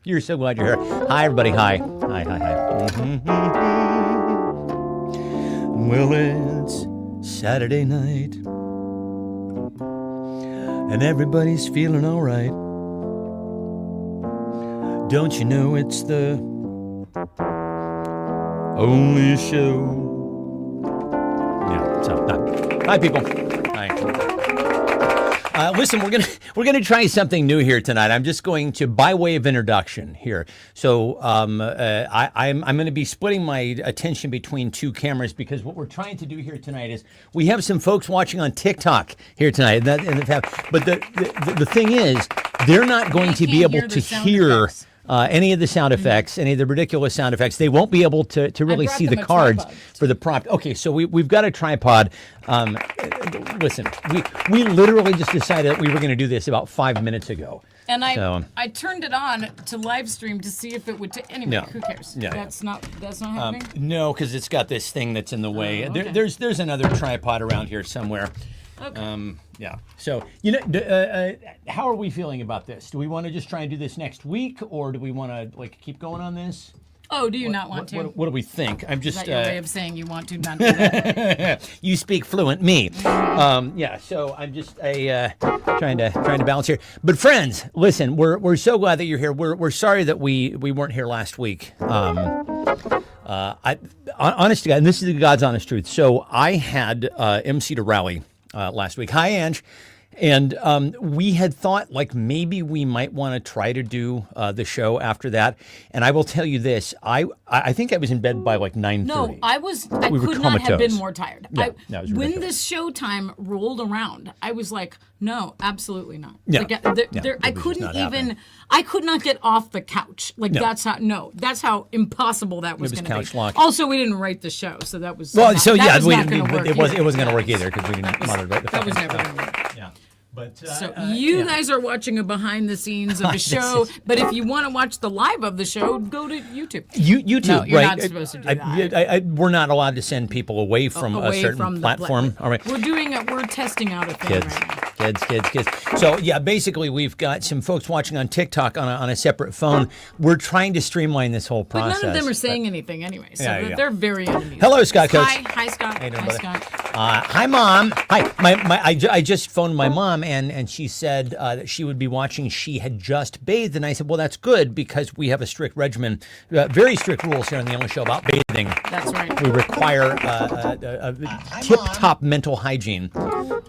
You're so glad you're here. Hi, everybody. Hi. Hi. Well, it's Saturday night, and everybody's feeling all right. Don't you know it's the only show? Yeah, so, hi, people. Hi. Listen, we're gonna try something new here tonight. I'm just going to, by way of introduction here. So I'm going to be splitting my attention between two cameras because what we're trying to do here tonight is we have some folks watching on TikTok here tonight. But the thing is, they're not going to be able to hear any of the sound effects, any of the ridiculous sound effects. They won't be able to really see the cards for the prompt. Okay, so we've got a tripod. Listen, we literally just decided that we were going to do this about 5 minutes ago. And I turned it on to live stream to see if it would. Anyway, who cares? Yeah, that's not happening. No, because it's got this thing that's in the way. Okay. There's another tripod around here somewhere. Okay. Yeah. So how are we feeling about this? Do we want to just try and do this next week, or do we want to keep going on this? Oh, do you not want to? What do we think? I'm just Is that your way of saying you want to not do that? You speak fluent me. Yeah. So I'm just trying to balance here. But friends, listen, we're so glad that you're here. We're sorry that we weren't here last week. Honest to God, and this is the God's honest truth. So I had MC to rally last week. Hi, Ange. And we had thought maybe we might want to try to do the show after that. And I will tell you this, I think I was in bed by 9:30. No, I could not have been more tired. Yeah, that was ridiculous. When this show time rolled around, I was like, no, absolutely not. Yeah. I could not get off the couch. That's how impossible that was going to be. Couch lock. Also, we didn't write the show, so that was it wasn't going to work either because we didn't want to write the That was fucking never stuff. going to work. Yeah. But, so you guys are watching a behind the scenes of the show, but if you want to watch the live of the show, go to YouTube. YouTube, no, you're right? not supposed to do that. We're not allowed to send people away from a certain platform. All right. We're testing out a thing right now. Kids. So yeah, basically we've got some folks watching on TikTok on a separate phone. We're trying to streamline this whole process. But none of them are saying anything anyway, so they're very uneasy. Hello, Scott Coach. Hi, Scott. How you doing, Hi, buddy? Scott. Hi, Mom. Hi. I just phoned my mom, and she said that she would be watching. She had just bathed, and I said, well, that's good because we have a strict regimen, very strict rules here on the Only Show about bathing. That's right. We require tip-top mental hygiene.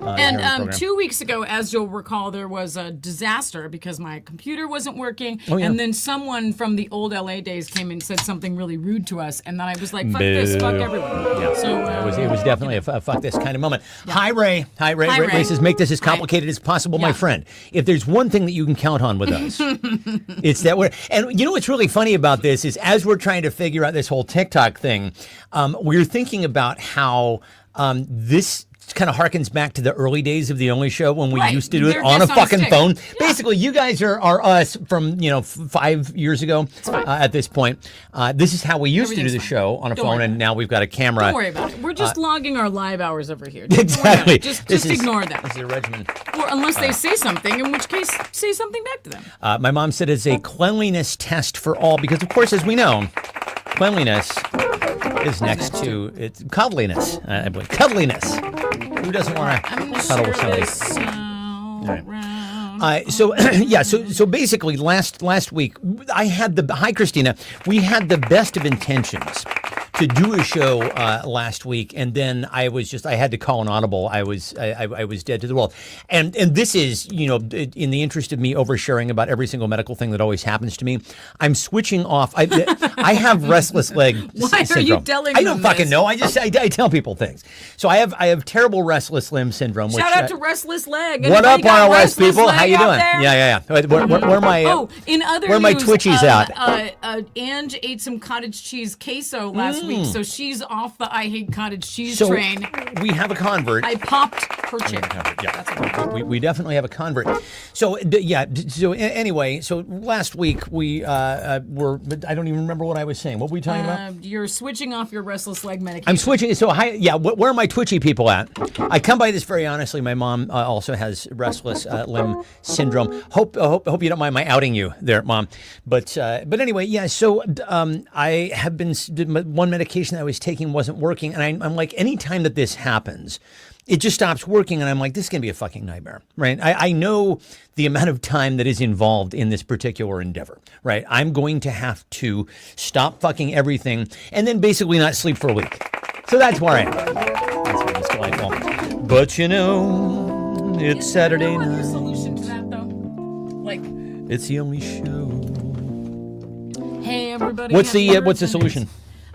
And 2 weeks ago, as you'll recall, there was a disaster because my computer wasn't working. Oh, yeah. And then someone from the old LA days came and said something really rude to us. And then I was like, fuck this, fuck everyone. Yeah. So it was definitely a fuck this kind of moment. Yeah. Hi, Ray. Ray says, make this as complicated as possible, my friend. If there's one thing that you can count on with us, it's that we're... And you know what's really funny about this is as we're trying to figure out this whole TikTok thing, we're thinking about how this kind of harkens back to the early days of the Only Show when we used to do it on a fucking phone. Yeah. Basically, you guys are us from 5 years ago at this point. This is how we used to do the show on a phone, and now we've got a camera. Don't worry about it. We're just logging our live hours over here. Exactly. Just ignore that. This is a regimen. Or unless they say something, in which case, say something back to them. My mom said it's a cleanliness test for all because, of course, as we know, cleanliness is next to it's cuddliness. I believe cuddliness. Who doesn't want to cuddle with somebody? So basically, last week I had hi Christina. We had the best of intentions to do a show last week, and then I had to call an audible. I was dead to the world, and this is in the interest of me oversharing about every single medical thing that always happens to me. I'm switching off. I have restless leg Why syndrome. are you telling I don't them fucking this? know. I tell people things. So I have terrible restless limb syndrome. Shout out to Restless Leg. What up, ROS people? How you doing? There? Yeah. Where my in other where news, my twitchies out? Ange ate some cottage cheese queso last week, so she's off the I hate cottage cheese So train. we have a convert. I popped her chair. Yeah, we definitely have a convert. So anyway, so last week we were. I don't even remember what I was saying. What were we talking about? You're switching off your restless leg medication. I'm switching. So where are my twitchy people at? I come by this very honestly. My mom also has restless limb syndrome. Hope you don't mind my outing you there, Mom. But anyway, yeah. So I have been one medication that I was taking wasn't working, and I'm like, anytime that this happens, it just stops working, and I'm like, this is going to be a fucking nightmare, right? I know the amount of time that is involved in this particular endeavor, right? I'm going to have to stop fucking everything and then basically not sleep for a week. So that's where I am. That's where it's delightful. But it's Saturday night. night. Your solution to that, though? Like, it's the only show. Hey, everybody. What's the solution?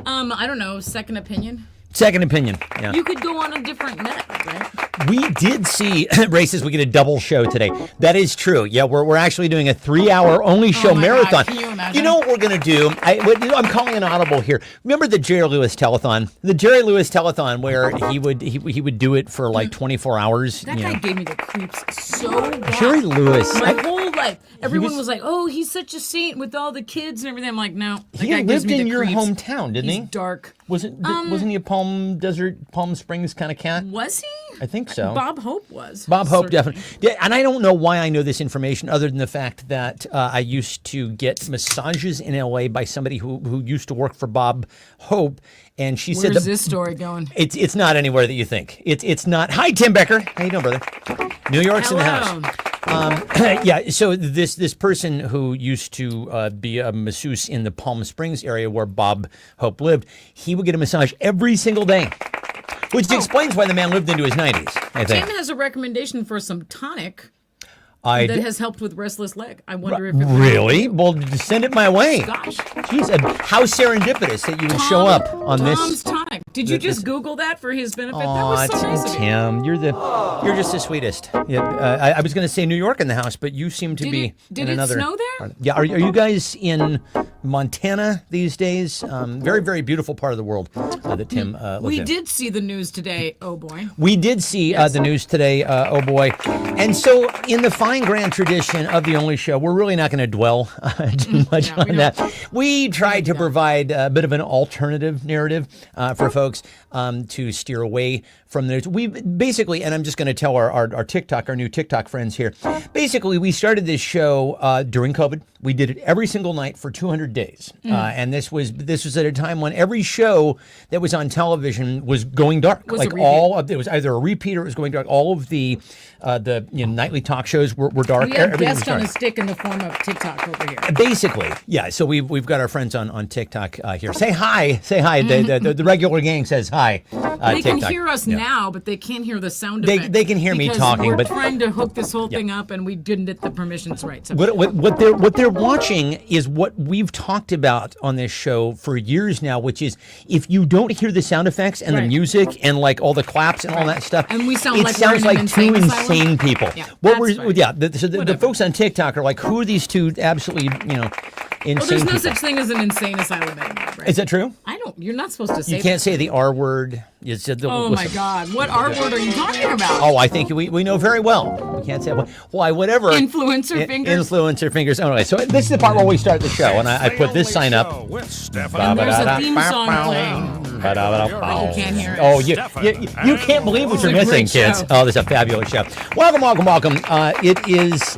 I don't know. Second opinion. Second opinion. Yeah. You could go on a different net, right? We did see races. We get a double show today. That is true. Yeah, we're actually doing a 3-hour only show marathon. God, can you imagine? You know what we're gonna do? I'm calling an audible here. Remember the Jerry Lewis telethon? The Jerry Lewis telethon where he would do it for like 24 hours. That guy gave me the creeps so bad. Jerry Lewis. My whole life, everyone was like, "Oh, he's such a saint with all the kids and everything." I'm like, no. He lived in your hometown, didn't he? He's dark. Wasn't he a Palm Springs kind of cat? Was he? I think so. Bob Hope was. Bob Hope, definitely. Yeah, and I don't know why I know this information other than the fact that I used to get massages in LA by somebody who used to work for Bob Hope, and she said Where's this story going? It's not anywhere that you think. It's not. Hi, Tim Becker. How you doing, brother? New York's Hello. in the house. Yeah, so this person who used to be a masseuse in the Palm Springs area where Bob Hope lived, he would get a massage every single day, which explains why the man lived into his 90s, I think. Tim has a recommendation for some tonic that has helped with restless leg. I wonder if it really? Well, send it my way. Gosh. Jeez, how serendipitous that you would show up on this. Tom's tonic. Did you just Google that for his benefit? Aw, that was so nice of you. Tim, you're just the sweetest. Yeah, I was going to say New York in the house, but you seem to be Did in it another. snow there? Yeah, are you guys in Montana these days? Very, very beautiful part of the world that Tim lives We in. did see the news today. Oh boy. We did see the news today, oh boy. And so, in the fine grand tradition of the Only Show, we're really not going to dwell too much on that. We tried to provide a bit of an alternative narrative for folks to steer away from the news. We basically, and I'm just going to tell our new TikTok friends here, basically, we started this show during COVID. We did it every single night for 200 days. And this was at a time when every show that was on television was going dark. It was either a repeat or it was going dark. All of the nightly talk shows were dark. We have guests on a stick in the form of TikTok over here. Basically, yeah. So we've got our friends on TikTok here. Say hi. The regular gang says hi. They TikTok. can hear us now, but they can't hear the sound effect. They can hear me talking, we're trying to hook this whole thing up, and we didn't get the permissions right. So. What they're watching is what we've talked about on this show for years now, which is if you don't hear the sound effects and the music and like all the claps and all that stuff, and we sound it like sounds we're in like an two insane insane people. Yeah, the folks on TikTok are like, who are these two absolutely insane well, there's no people? such thing as an insane asylum anymore, right? Is that true? You're not supposed to say You can't that. say the R word. Oh my God! What R word are you talking about? Oh, I think we know very well. We can't say why whatever. Influencer fingers. Influencer fingers. Anyway, so this is the part where we start the show, and I put this sign up. And there's a theme song playing. But you can't hear it. Oh, you can't believe what you're It's a missing, great kids. show. Oh, this is a fabulous show. Welcome. It is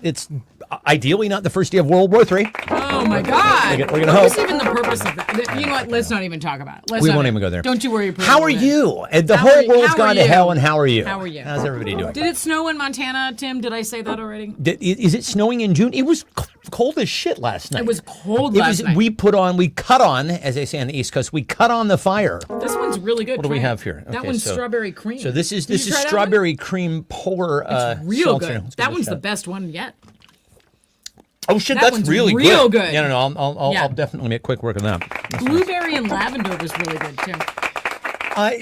it's ideally not the first day of World War III. Oh my God! We're gonna What was hope. even the purpose of that? You know what? Let's not even talk about it. We won't even go there. Don't you worry. How are you? The How whole are- world's how gone are to you? hell, and how are you? How are you? How's everybody doing? Did it snow in Montana, Tim? Did I say that already? Is it snowing in June? It was cold as shit last night. It was cold last night. We cut on, as they say on the East Coast, we cut on the fire. This one's really good. What do we have here? That Okay, one's so- strawberry cream. So this is Did you try that strawberry cream polar. one? It's real seltzer. good. Let's give That it a one's the shot. best one yet. Oh shit, that that's one's really real good. good. Yeah, no, I'll Yeah. definitely make quick work of that. Blueberry and lavender was really good too.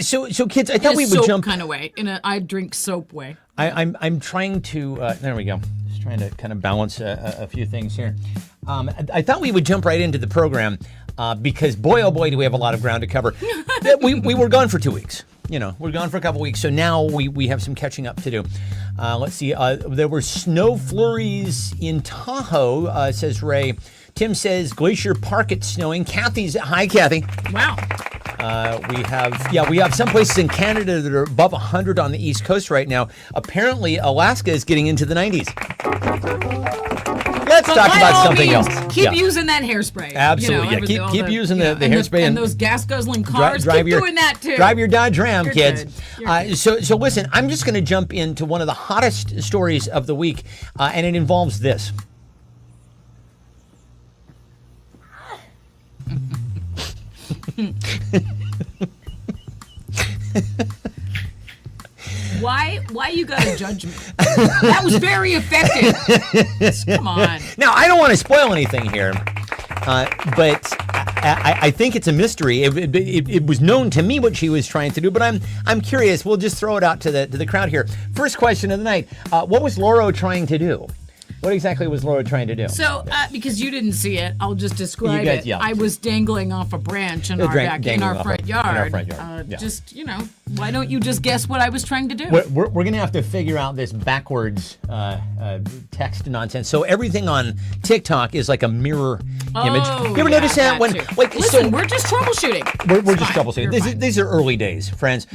So kids, I thought In we a would soap jump. kind of way. I drink soap way. I'm trying to. There we go. Just trying to kind of balance a few things here. I thought we would jump right into the program. because boy, oh boy, do we have a lot of ground to cover. we were gone for 2 weeks. We're gone for a couple weeks, so now we have some catching up to do. Let's see. There were snow flurries in Tahoe, says Ray. Tim says Glacier Park it's snowing. Hi, Kathy. Wow. We have some places in Canada that are above 100 on the East Coast right now. Apparently, Alaska is getting into the 90s. Let's talk about something else. Keep using that hairspray. Absolutely, keep using the hairspray and those gas guzzling cars. Keep doing that too. Drive your Dodge Ram, You're kids. good. So listen, I'm just going to jump into one of the hottest stories of the week, and it involves this. Why you gotta judge me? That was very effective. Come on. Now, I don't want to spoil anything here, but I think it's a mystery. It was known to me what she was trying to do, but I'm curious. We'll just throw it out to the crowd here. First question of the night: what was Laura trying to do? What exactly was Laura trying to do? So, because you didn't see it, I'll just describe it. Yeah. I was dangling off a branch in our front yard. Just, why don't you just guess what I was trying to do? We're going to have to figure out this backwards text nonsense. So everything on TikTok is like a mirror image. You ever notice that? Listen, we're just troubleshooting. We're just troubleshooting. These are early days, friends.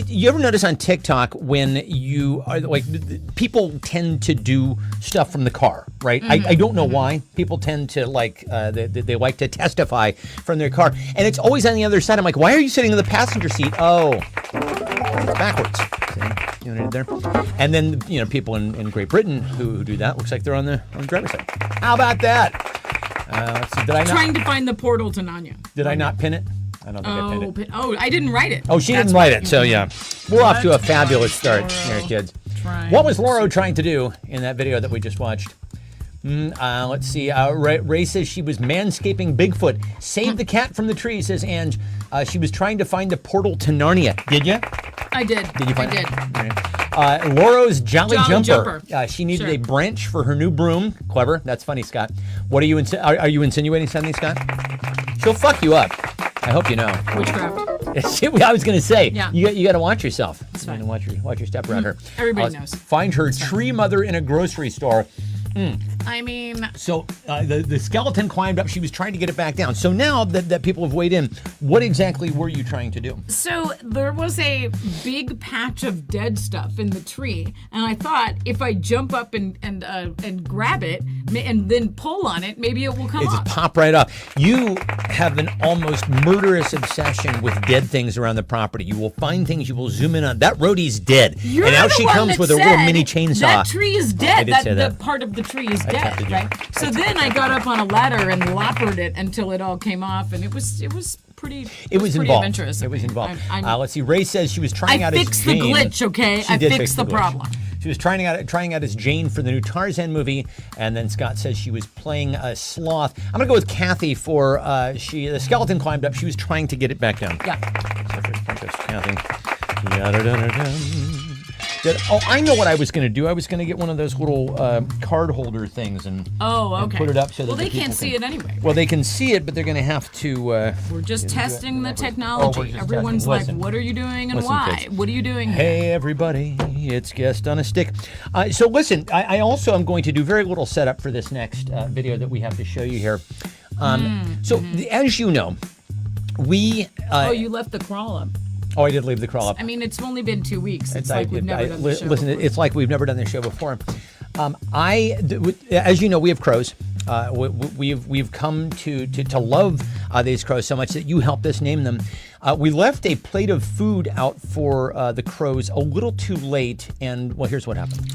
You ever notice on TikTok when you are people tend to do stuff from the car, right? I don't know why. People tend to they like to testify from their car. And it's always on the other side. I'm like, why are you sitting in the passenger seat? Oh, it's backwards. See? You know, there. And then, people in Great Britain who do that, looks like they're on the driver's side. How about that? Let's see, did I not? Trying to find the portal to Narnia. Did I not pin it? I don't think I pinned it. I didn't write it. Oh, she didn't write it. So, yeah. We're off to a fabulous start here, kids. What was Laura trying to do in that video that we just watched? Let's see. Ray says she was manscaping Bigfoot. Save the cat from the tree, says Ange. She was trying to find the portal to Narnia. Did you? I did. Did you find it? I did. Laura's Jolly Jumper. She needed a branch for her new broom. Clever. That's funny, Scott. What are you are you insinuating something, Scott? She'll fuck you up. I hope you know. Witchcraft. I was going to say, yeah. you got to watch yourself. That's fine. Watch your step around her. Everybody knows. Find her tree mother in a grocery store. I mean... So the skeleton climbed up. She was trying to get it back down. So now that people have weighed in, what exactly were you trying to do? So there was a big patch of dead stuff in the tree. And I thought if I jump up and grab it and then pull on it, maybe it will come It'll off. Just pop right up. You have an almost murderous obsession with dead things around the property. You will find things, you will zoom in on. That roadie's dead. You're and now the she one comes that with a real mini chainsaw. That tree is dead. That part of the tree is dead, right? So then I got up on a ladder and loppered it until it all came off, and it was pretty. It was pretty involved. adventurous. It was involved. Let's see. Ray says she was trying out as Jane. I fixed the glitch, okay? I fixed the problem. She was trying out as Jane for the new Tarzan movie, and then Scott says she was playing a sloth. I'm gonna go with Kathy for the skeleton climbed up. She was trying to get it back down. Yeah. So first point goes to Kathy. I know what I was going to do. I was going to get one of those little card holder things and put it up so that well, they can't see it anyway. Well, they can see it, but they're going to have to. We're just testing the technology. Everyone's like, "What are you doing and why? Kids. What are you doing?" Hey, everybody! It's Guest on a Stick. So listen, I also am going to do very little setup for this next video that we have to show you here. As you know, we. You left the crawl up. Oh, I did leave the crawl up. I mean, it's only been 2 weeks. It's like we've never done the show before. It's like we've never done this show before. As you know, we have crows. We've come to love these crows so much that you helped us name them. We left a plate of food out for the crows a little too late, and well, here's what happened.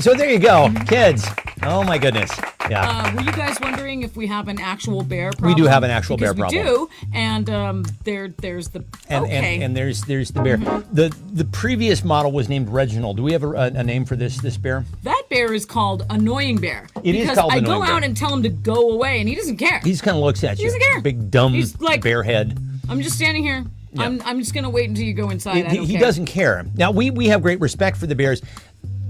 So there you go, kids. Oh my goodness. Yeah. Were you guys wondering if we have an actual bear problem? We do have an actual bear problem. We do, and there's the and there's the bear. The previous model was named Reginald. Do we have a name for this bear? That bear is called Annoying Bear. It is because called I Annoying go out Bear. and tell him to go away, and he doesn't care. He just kind of looks at you. doesn't care. Big dumb He's like- bear head. I'm just standing here. Yeah. I'm just gonna wait until you go inside. I don't He care. doesn't care. Now we have great respect for the bear's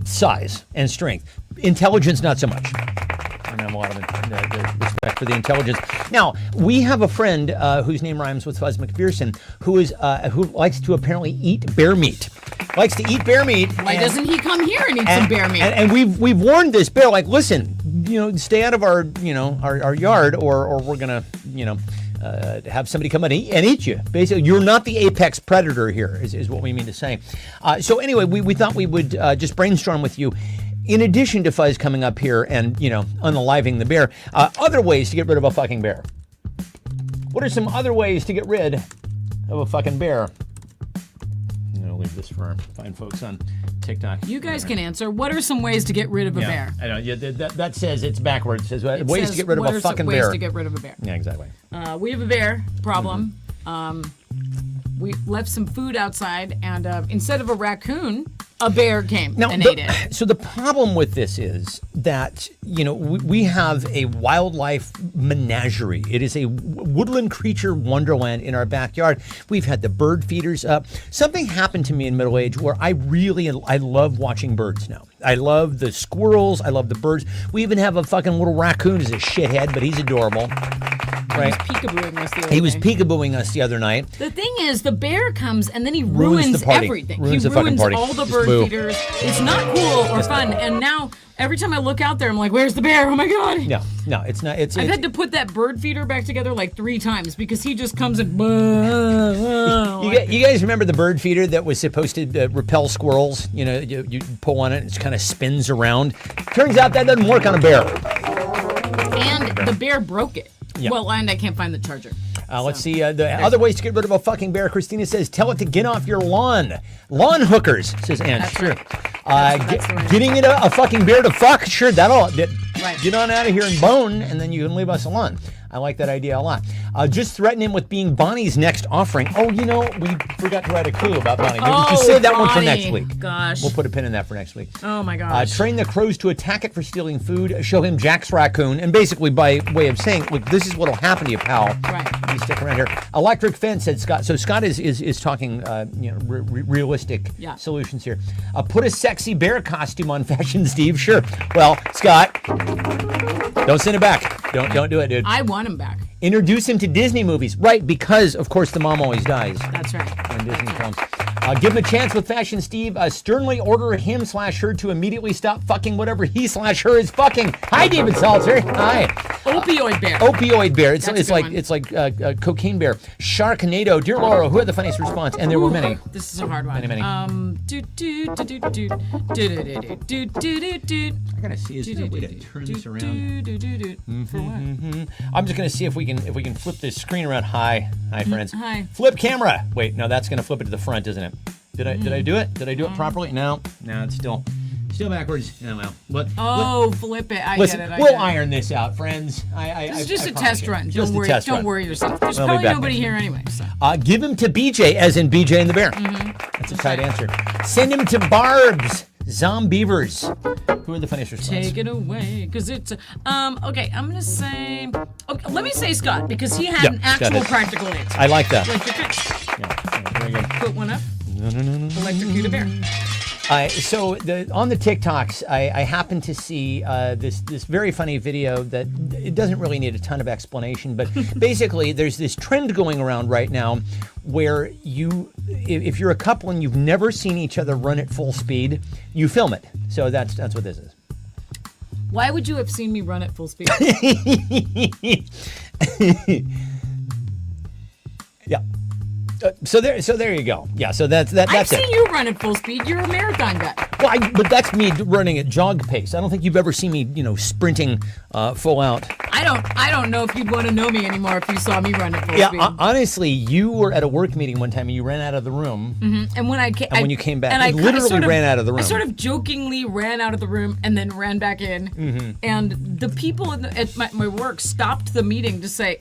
size and strength. Intelligence, not so much. I don't have a lot of respect for the intelligence. Now we have a friend whose name rhymes with Fuzz McPherson, who likes to apparently eat bear meat. Likes to eat bear meat. Why doesn't he come here and eat some bear meat? And we've warned this bear, like, listen, stay out of our our yard, or we're gonna have somebody come in and eat you. Basically, you're not the apex predator here, is what we mean to say. So anyway, we thought we would just brainstorm with you. In addition to Fuzz coming up here and, unaliving the bear, other ways to get rid of a fucking bear. What are some other ways to get rid of a fucking bear? I'm going to leave this for our fine folks on TikTok. You guys can answer. What are some ways to get rid of a bear? I know. Yeah, that says it's backwards. It says ways says, to get rid of what a are some fucking ways bear. to get rid of a bear? Yeah, exactly. We have a bear problem. We left some food outside, and instead of a raccoon, a bear came and ate it. So the problem with this is that, we have a wildlife menagerie. It is a woodland creature wonderland in our backyard. We've had the bird feeders up. Something happened to me in middle age where I love watching birds now. I love the squirrels. I love the birds. We even have a fucking little raccoon who's a shithead, but he's adorable. Right. He was peekabooing us the other night. The thing is, the bear comes and then he ruins the party. everything. Ruins he the fucking ruins party. all the Just bird boo. feeders. It's not cool or fun. And now, every time I look out there, I'm like, where's the bear? Oh my God. No, it's not. I've had to put that bird feeder back together like 3 times because he just comes and... You guys remember the bird feeder that was supposed to repel squirrels? You pull on it and it kind of spins around. Turns out that doesn't work on a bear. And the bear broke it. Yeah. Well, and I can't find the charger. Let's see. The other ways to get rid of a fucking bear, Christina says, tell it to get off your lawn. Lawn hookers, says Ann. That's Sure. right. That's the way. Getting it a fucking bear to fuck, sure, that'll Right. get on out of here and bone, and then you can leave us alone. I like that idea a lot. Just threaten him with being Bonnie's next offering. Oh, we forgot to write a clue about Bonnie. Maybe we should save that one for next Bonnie. week. Gosh. We'll put a pin in that for next week. Oh my gosh. Train the crows to attack it for stealing food. Show him Jack's raccoon, and basically by way of saying, look, this is what'll happen to you, pal. Right. If you stick around here. Electric fence, said Scott. So Scott is talking, realistic solutions here. Put a sexy bear costume on Fashion Steve. Sure. Well, Scott, don't send it back. Don't do it, dude. I want him back. Introduce him to Disney movies, right? Because of course the mom always dies. That's right. In Disney films. Give him a chance with Fashion Steve. Sternly order him/her to immediately stop fucking whatever he/her is fucking. Hi, David Salter. Hi. Opioid bear. Opioid bear. It's That's a good like one. cocaine bear. Sharknado. Dear Laura, who had the funniest response? And there were many. This is a hard one. Many. I gotta see. Is there a way to turn this around? For what? I'm just gonna see if we can flip this screen around. Hi, friends. Hi. Flip camera. Wait, no, that's gonna flip it to the front, isn't it? Did I do it? Did I do it properly? No, it's still backwards. Oh well. Flip it. Listen, I get it. we'll iron this out, friends. It's just a promise test you. run. Just Don't a worry. test Don't run. worry yourself. There's We'll be probably back nobody next here anyway. So. Give him to BJ, as in BJ and the Bear. That's a tight answer. Send him to Barb's Zombievers. Who are the funniest response? Take it away, because it's okay. I'm gonna say. Okay, let me say Scott because he had an Scott actual is. practical answer. I like that. Electric. Very good. Put one up. Electrocute a bear. So on the TikToks, I happened to see this very funny video that it doesn't really need a ton of explanation, but basically there's this trend going around right now where if you're a couple and you've never seen each other run at full speed, you film it. So that's what this is. Why would you have seen me run at full speed? Yeah. So there you go. Yeah. So that's I've it. seen you run at full speed. You're a marathon guy. Well, but that's me running at jog pace. I don't think you've ever seen me, sprinting full out. I don't know if you'd want to know me anymore if you saw me run at full speed. Yeah, honestly, you were at a work meeting one time and you ran out of the room. Mm-hmm. And when you came back, and you literally ran out of the room. I sort of jokingly ran out of the room and then ran back in. Mm-hmm. And the people at my work stopped the meeting to say,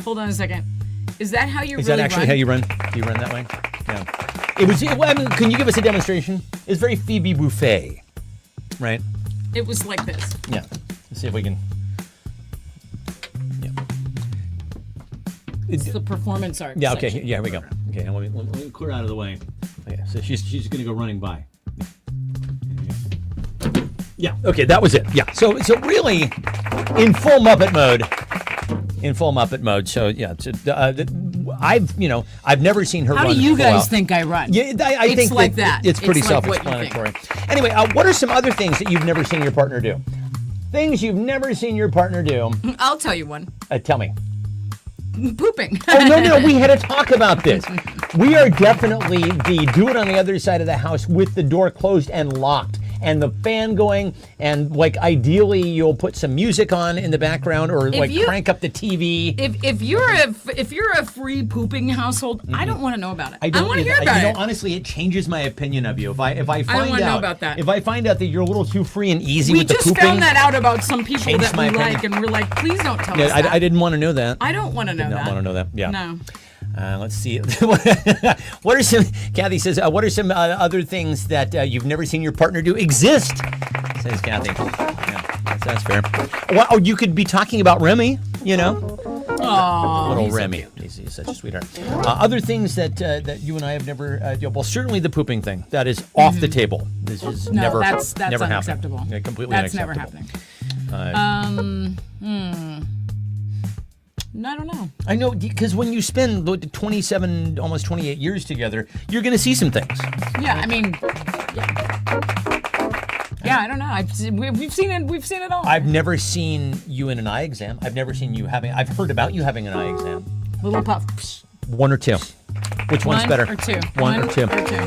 "Hold on a second. Is that how you Is really that actually run?" how you run? Do you run that way? Yeah. It was. Can you give us a demonstration? It's very Phoebe Buffet, right? It was like this. Yeah. Let's see if we can. Yeah. It's the performance art. Yeah. Okay. section. Yeah. Here we go. Okay. Let me clear out of the way. Okay. So she's gonna go running by. Yeah. Okay. That was it. Yeah. So really, in full Muppet mode. In full Muppet mode. So yeah. I've never seen her. How run do you full guys out. think I run? Yeah, I It's think like that. It's pretty It's like what you self-explanatory. Anyway, what are some other things that you've never seen your partner do? Things you've never seen your partner do. I'll tell you one. Tell me. Pooping. Oh, no, we had to talk about this. We are definitely the do it on the other side of the house with the door closed and locked and the fan going, and like ideally you'll put some music on in the background or crank up the TV. If you're a free pooping household, I don't want to know about it. I want to hear about it. Honestly, it changes my opinion of you. If I don't find wanna know out about that. If I find out that you're a little too free and easy We with the just pooping, found that out about some people changed that my we opinion. like, and we're like, please don't tell yeah, us that. I didn't want to know that. I don't want to know Did not that. want to know that. Yeah. No. Let's see. What are some? Kathy says. What are some other things that you've never seen your partner do exist? Says Kathy. Yeah, that's fair. Well, you could be talking about Remy. You know, little Remy. He's such a sweetheart. Other things that you and I have never. Well, certainly the pooping thing. That is off the table. This is never. That's never unacceptable. happening. Yeah, completely That's unacceptable. never happening. I don't know. I know, because when you spend 27, almost 28 years together, you're going to see some things. Yeah, I mean, yeah, I don't know. We've seen it. We've seen it all. I've never seen you in an eye exam. I've never seen you having. I've heard about you having an eye exam. Little puff. One or two. Which one's better? One or two. One or two.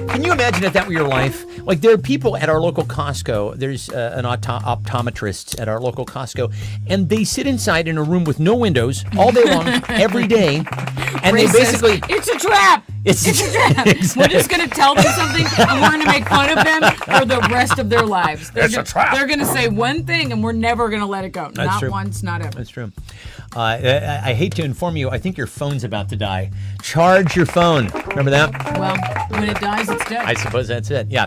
Can you imagine if that were your life? Like, there are people at our local Costco. There's an optometrist at our local Costco, and they sit inside in a room with no windows all day long, every day, and they basically. It's a trap. It's a trap. Exactly. We're just gonna tell them something, and we're gonna make fun of them for the rest of their lives. It's a trap. They're gonna say one thing, and we're never gonna let it go. That's not true. once, not ever. That's true. I hate to inform you, I think your phone's about to die. Charge your phone. Remember that? Well, when it dies, it's dead. I suppose that's it. Yeah.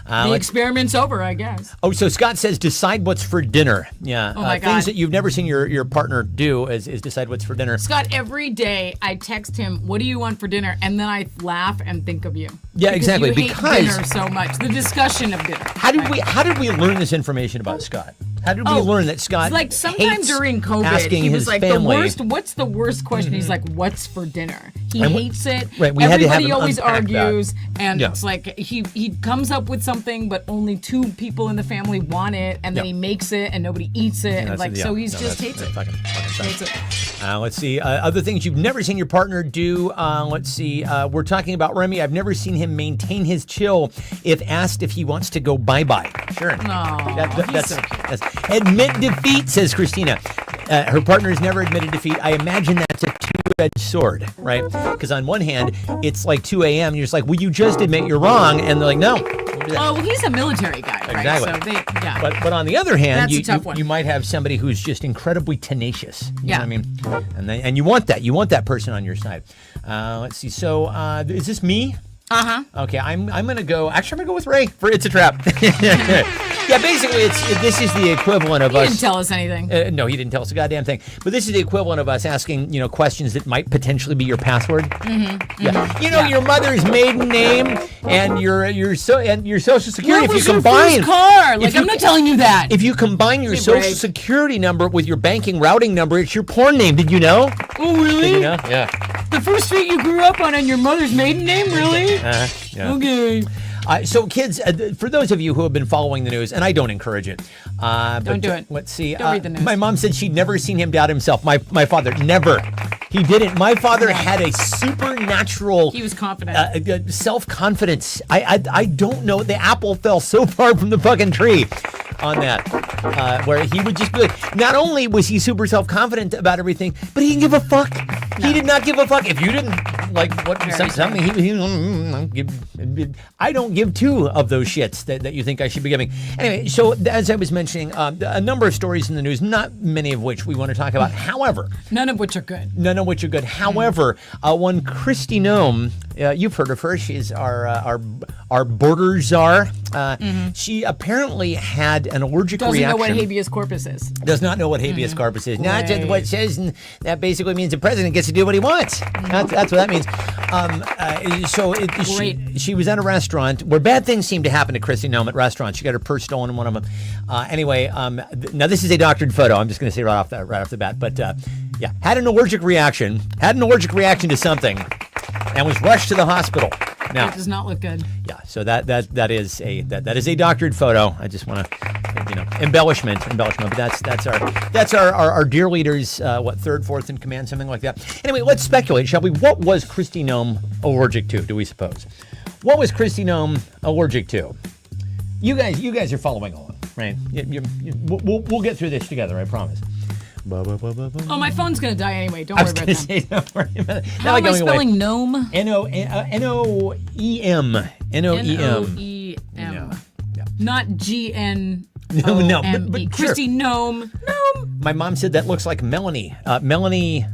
The experiment's over, I guess. Oh, so Scott says decide what's for dinner. Yeah. Oh my God. Things that you've never seen your partner do is decide what's for dinner. Scott, every day I text him, "What do you want for dinner?" And then I laugh and think of you. Yeah, exactly. You hate Because dinner so much. The discussion of dinner. How did we learn this information about Scott? How did we learn that Scott Like sometime hates during COVID, asking he was his like, family? what's the worst question? He's like, what's for dinner? He And hates it. right, we had to have Everybody him always unpack that. argues, and Yeah. it's like he comes up with something, but only 2 people in the family want it, and then Yeah. he makes it, and nobody eats it, and That's- so yeah, he's no, just that's- hates it. fucking Hates it. Let's see. Other things you've never seen your partner do. Let's see. We're talking about Remy. I've never seen him maintain his chill if asked if he wants to go bye-bye. Sure. He's so cute. That's admit defeat, says Christina. Her partner has never admitted defeat. I imagine that's a two-edged sword, right? Because on one hand, it's like 2 a.m. You're just like, will you just admit you're wrong? And they're like, no. Well, he's a military guy, right? Exactly. So yeah. But on the other hand, That's a tough one. you might have somebody who's just incredibly tenacious. You know Yeah. what I mean? And you want that. You want that person on your side. Let's see. So is this me? Okay, I'm gonna go. Actually, I'm gonna go with Ray for It's a Trap. Yeah, basically, this is the equivalent of He us. didn't tell us anything. No, he didn't tell us a goddamn thing. But this is the equivalent of us asking, questions that might potentially be your password. Yeah. Your mother's maiden name and your social security. What If was you your combine, first car? Like, if you- I'm not telling you that. if you combine your Be social brave. security number with your banking routing number, it's your porn name. Did you know? Oh, really? You know? Yeah. The first street you grew up on and your mother's maiden name, really? Yeah. Okay. So, kids, for those of you who have been following the news, and I don't encourage it. Don't do it. Let's see. Don't read the news. My mom said she'd never seen him doubt himself. My father, never. He didn't. My father had a supernatural He was confident. self-confidence. I don't know. The apple fell so far from the fucking tree on that, where he would just be like, not only was he super self-confident about everything, but he didn't give a fuck. He did not give a fuck. If you didn't like what something, I don't give 2 of those shits that you think I should be giving. Anyway, so as I was mentioning, a number of stories in the news, not many of which we want to talk about. However, None of which are good. none of which are good. However, one Christy Nome You've heard of her. She's our border czar. She apparently had an allergic Doesn't reaction. know what habeas corpus is. Does not know what habeas corpus is. Not just what it says, and that basically means the president gets to do what he wants. That's what that means. She was at a restaurant where bad things seem to happen to Kristi Noem at restaurants. She got her purse stolen in one of them. Now this is a doctored photo. I'm just going to say right off the bat. But yeah, had an allergic reaction to something, and was rushed to the hospital. Now, It does not look good. yeah, so that is a doctored photo. I just want to, embellishment. But that's our dear leader's third, fourth in command, something like that. Anyway, let's speculate, shall we? What was Kristi Noem allergic to? Do we suppose? What was Kristi Noem allergic to? You guys are following along, right? We'll get through this together. I promise. Oh, my phone's going to die anyway. Don't worry about that. Don't worry about it. How am I spelling gnome? N-O-E-M. N-O-E-M. Yeah. Not G-N-O-M-E. No, but sure. Kristi Noem. Gnome. My mom said that looks like Melanie. Melanie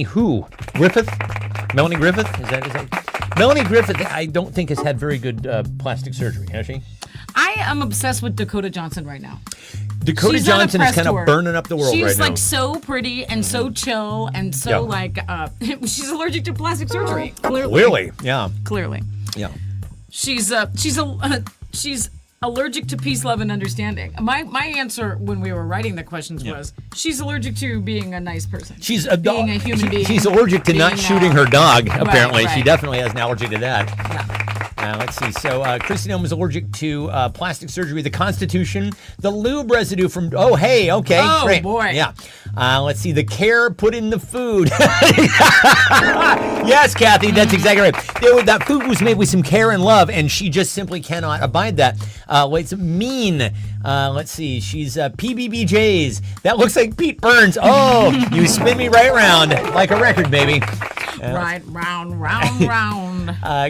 who? Griffith? Melanie Griffith? Is that Melanie Griffith, I don't think has had very good plastic surgery, has she? I am obsessed with Dakota Johnson right now. Dakota She's Johnson is kind unimpressed of her. burning up the world right now. She's like so pretty and so chill and so she's allergic to plastic surgery. Clearly, yeah. Clearly. Yeah. She's allergic to peace, love, and understanding. My answer when we were writing the questions was she's allergic to being a nice person. She's a dog. Being a human being. She's allergic to not shooting her dog, apparently. Right. She definitely has an allergy to that. Yeah. Let's see. So, Kristi Noem was allergic to plastic surgery, the Constitution, the lube residue from. Oh, hey, okay, Oh, great. boy. Yeah. Let's see. The care put in the food. Yes, Kathy, that's exactly right. That food was made with some care and love, and she just simply cannot abide that. It's mean. Let's see. She's PBBJs. That looks like Pete Burns. Oh, you spin me right around like a record, baby. Right, round.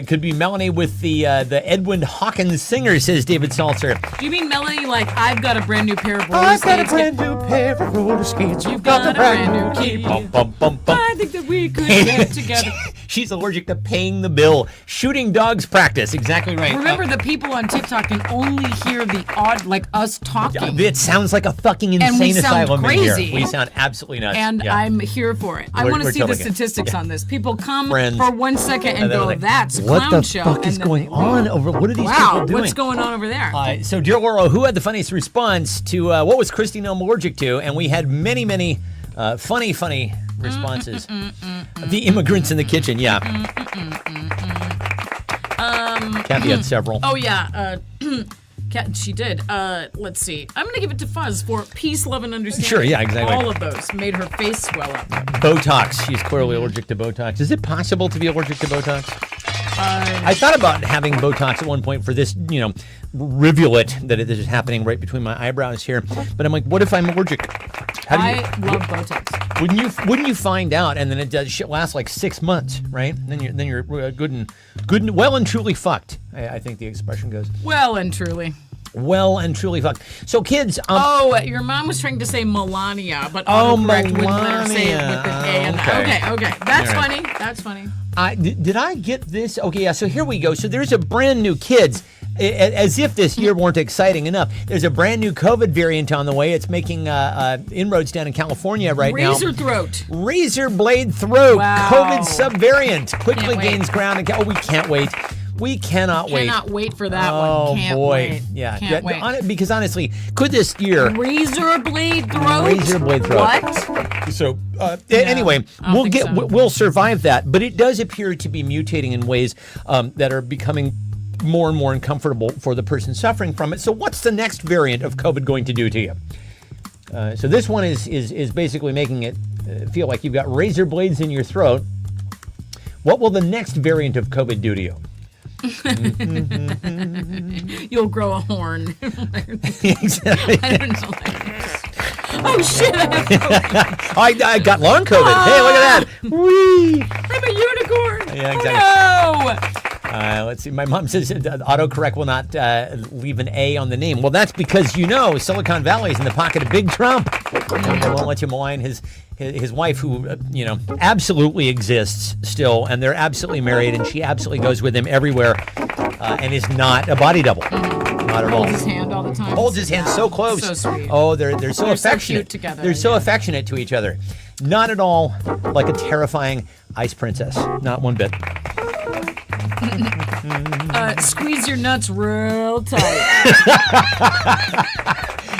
Could be Melanie with the Edwin Hawkins singer, says David Salter. Do you mean Melanie like I've got a brand new pair of roller I've got a skates? brand new pair of roller skates. You've got a brand new key. Bum, bum, bum, bum. I think that we could get together. She's allergic to paying the bill. Shooting dogs practice. Exactly right. Remember, the people on TikTok can only hear the odd, like us talking. It sounds like a fucking insane we sound asylum crazy. in here. We sound absolutely nuts. And Yeah. I'm here for it. I We're want to see totally the good. statistics on this. People come Friends. for 1 second and they're go, like, that's what clown the show. fuck is And then going they on leave. over? What are these Wow, people doing? what's going on over there? So, dear Laurel, who had the funniest response to what was Kristi Noem allergic to? And we had many, many funny responses. The immigrants in the kitchen, yeah. Kathy had several. Oh, yeah. She did. Let's see. I'm going to give it to Fuzz for peace, love, and understanding. Sure, yeah, exactly. All of those made her face swell up. Botox. She's clearly allergic to Botox. Is it possible to be allergic to Botox? I thought about having Botox at one point for this, rivulet that is happening right between my eyebrows here. But I'm like, what if I'm allergic? I love Botox. Wouldn't you find out? And then it does shit lasts like 6 months, right? Then you're good and well and truly fucked. I think the expression goes. Well and truly. Well and truly fucked. So kids. Your mom was trying to say Melania, but Melania. autocorrect wouldn't let her say it with an A. And okay. That's All right. funny. That's funny. Did I get this? Okay, yeah. So here we go. So there's a brand new kids. As if this year weren't exciting enough, there's a brand new COVID variant on the way. It's making inroads down in California right now. Razor throat. Razor blade throat. Wow. COVID subvariant quickly Can't wait. gains ground. We can't wait. We cannot wait. Cannot wait for that Oh one. Can't boy, wait. yeah. Can't wait. Because honestly, could this year? Razor blade throat. Razor blade throat. What? So anyway, I don't think so. we'll survive that, but it does appear to be mutating in ways that are becoming more and more uncomfortable for the person suffering from it. So what's the next variant of COVID going to do to you? So this one is basically making it feel like you've got razor blades in your throat. What will the next variant of COVID do to you? You'll grow a horn. Exactly. I don't know. Oh shit! I got long COVID. Hey, look at that. Whee! I'm a unicorn. Yeah, exactly. Oh, no. Let's see. My mom says autocorrect will not leave an A on the name. Well, that's because Silicon Valley is in the pocket of Big Trump. They won't let you malign his his wife, who absolutely exists still, and they're absolutely married, and she absolutely goes with him everywhere, and is not a body double. Not at all. Holds his hand all the time. Holds his hand so close. So sweet. Oh, they're so They're affectionate. so cute together. They're so affectionate to each other. Not at all like a terrifying ice princess. Not one bit. Squeeze your nuts real tight.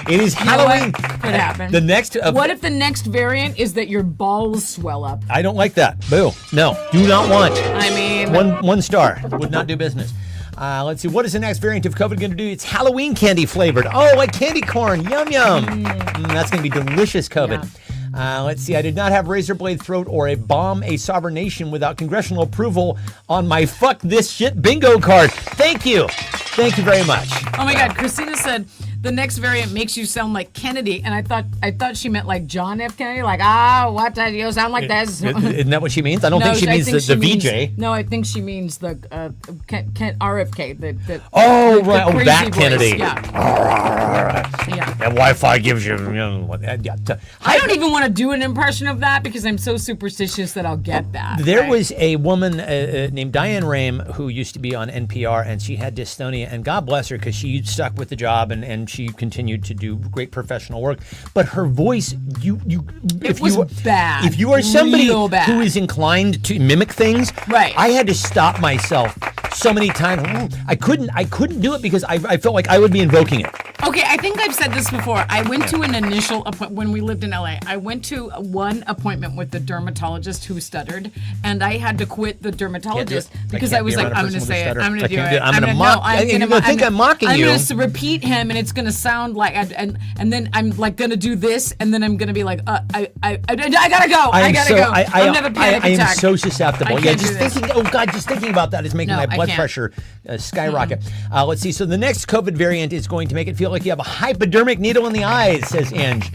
It is Halloween. Could happen. The next. What if the next variant is that your balls swell up? I don't like that. Boo. No. Do not want. I mean, One star. Would not do business. Let's see. What is the next variant of COVID going to do? It's Halloween candy flavored. Oh, like candy corn. Yum, yum. That's going to be delicious, COVID. Let's see. I did not have razor blade throat or a bomb a sovereign nation without congressional approval on my fuck this shit bingo card. Thank you. Thank you very much. Oh my God. Christina said the next variant makes you sound like Kennedy, and I thought she meant like John F. Kennedy, like what you sound like this. Isn't that what she means? I don't think she means the VJ. No, I think she means the RFK. The right. crazy That voice. Kennedy. Yeah. And Wi-Fi gives you. I don't even want to do an impression of that because I'm so superstitious that I'll get that. There was a woman named Diane Rame who used to be on NPR, and she had dystonia, and God bless her because she stuck with the job and she continued to do great professional work. But her voice, it was bad. If you are somebody Real bad. who is inclined to mimic things, right. I had to stop myself so many times. I couldn't do it because I felt like I would be invoking it. Okay, I think I've said this before. I went to an initial appointment when we lived in LA. I went to one appointment with the dermatologist who stuttered, and I had to quit the dermatologist because I was like, I'm going to say it. I'm going to do it. I'm going to mock. You're going to think I'm mocking you. I'm going to repeat him, and it's going to sound like, and then I'm like going to do this, and then I'm going to be like, I gotta go. I gotta go. I'm gonna have a panic attack. I am so susceptible. Yeah, just thinking. Oh God, just thinking about that is making my blood pressure skyrocket. Let's see. So the next COVID variant is going to make it feel like you have a hypodermic needle in the eyes, says Ange.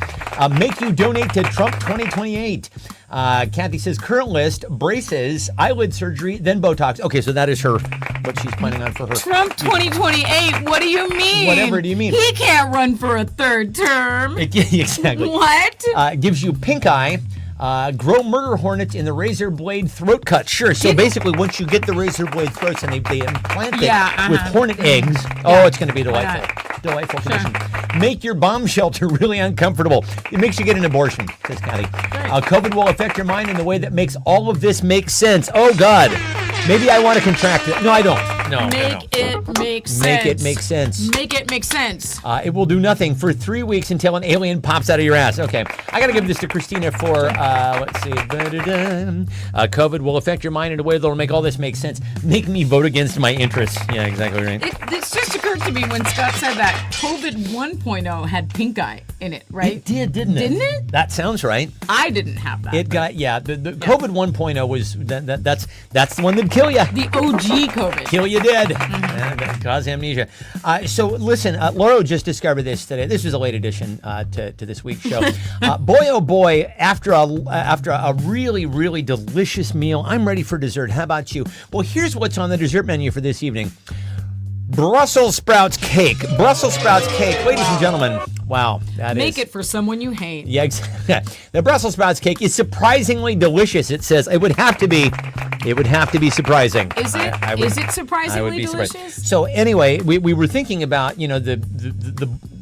Make you donate to Trump 2028. Kathy says current list: braces, eyelid surgery, then Botox. Okay, so that is what she's planning on for her. Trump 2028. What do you mean? Whatever do you mean? He can't run for a third term. Exactly. What? Gives you pink eye. Grow murder hornets in the razor blade throat cut. Sure. So basically, once you get the razor blade throats and they implant it with hornet eggs, it's going to be delightful. Delightful condition. Make your bomb shelter really uncomfortable. It makes you get an abortion, says Kathy. COVID will affect your mind in the way that makes all of this make sense. Oh, God. Maybe I want to contract it. No, I don't. No. Make it make sense. Make it make sense. Make it make sense. It will do nothing for 3 weeks until an alien pops out of your ass. Okay. I got to give this to Christina for, let's see. COVID will affect your mind in a way that will make all this make sense. Make me vote against my interests. Yeah, exactly right. It's just occurred to me when Scott said that COVID 1.0 had pink eye in it, right? It did, didn't it? Didn't it? That sounds right. I didn't have that. It got, the COVID 1.0 was, that's the one that'd kill you. The OG COVID. Kill you dead. Cause amnesia. So listen, Laura just discovered this today. This was a late addition to this week's show. Boy, oh boy, after a really, really delicious meal, I'm ready for dessert. How about you? Well, here's what's on the dessert menu for this evening. Brussels sprouts cake. Brussels sprouts cake. Ladies and gentlemen, wow. Make it for someone you hate. Yeah, exactly. The Brussels sprouts cake is surprisingly delicious. It says it would have to be surprising. Is it? Is it surprisingly delicious? Surprised. So anyway, we were thinking about,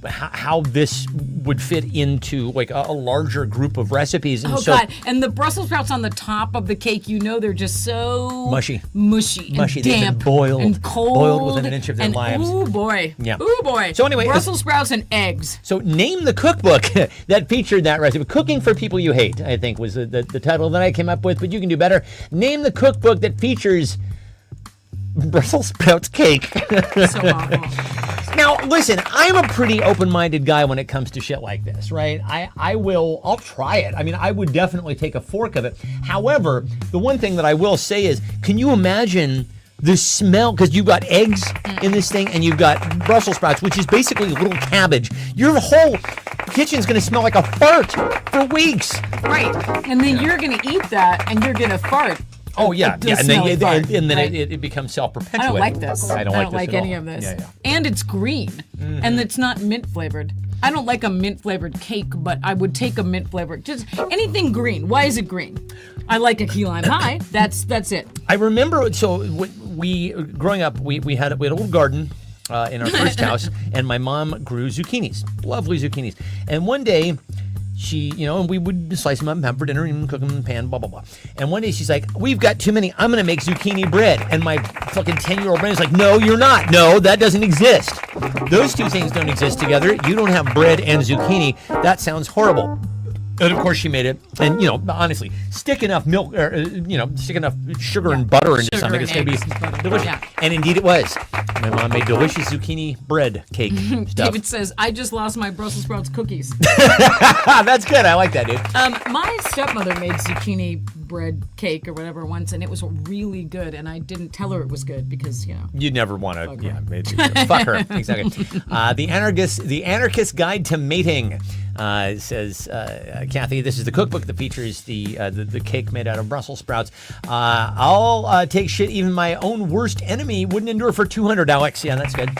how this would fit into like a larger group of recipes. And God. And the Brussels sprouts on the top of the cake, they're just so mushy and damp. They've been boiled and cold within an inch of their lives. Oh boy. Yeah. Oh boy. So anyway, Brussels sprouts and eggs. So name the cookbook that featured that recipe. Cooking for People You Hate, I think was the title that I came up with, but you can do better. Name the cookbook that features Brussels sprouts cake. So awful. Now, listen, I'm a pretty open-minded guy when it comes to shit like this, right? I'll try it. I mean, I would definitely take a fork of it. However, the one thing that I will say is, can you imagine the smell? Because you've got eggs in this thing, and you've got Brussels sprouts, which is basically a little cabbage. Your whole kitchen's going to smell like a fart for weeks. Right. And then you're going to eat that, and you're going to fart. Oh, yeah. And then right? it becomes self-perpetuating. I don't like this. I don't like this any of this. Yeah. And it's green. And it's not mint flavored. I don't like a mint flavored cake, but I would take a mint flavored. Just anything green. Why is it green? I like a key lime pie. That's it. I remember. So we growing up, we had a little garden in our first house, and my mom grew zucchinis, lovely zucchinis. And one day, and we would slice them up and have for dinner and cook them in the pan, blah, blah, blah. And one day she's like, we've got too many. I'm going to make zucchini bread. And my fucking 10-year-old brain is like, no, you're not. No, that doesn't exist. Those two things don't exist together. You don't have bread and zucchini. That sounds horrible. And of course she made it. And, honestly, stick enough milk, stick enough sugar and butter into something. It's going to be delicious. Yeah. And indeed it was. My mom made delicious zucchini bread cake stuff. David says, I just lost my Brussels sprouts cookies. That's good. I like that, dude. My stepmother made zucchini bread cake or whatever once, and it was really good. And I didn't tell her it was good because, You never want to, maybe. Fuck her. Exactly. The Anarchist Guide to Mating. Says Kathy, this is the cookbook that features the cake made out of Brussels sprouts. I'll take shit even my own worst enemy wouldn't endure for 200, Alex. Yeah, that's good.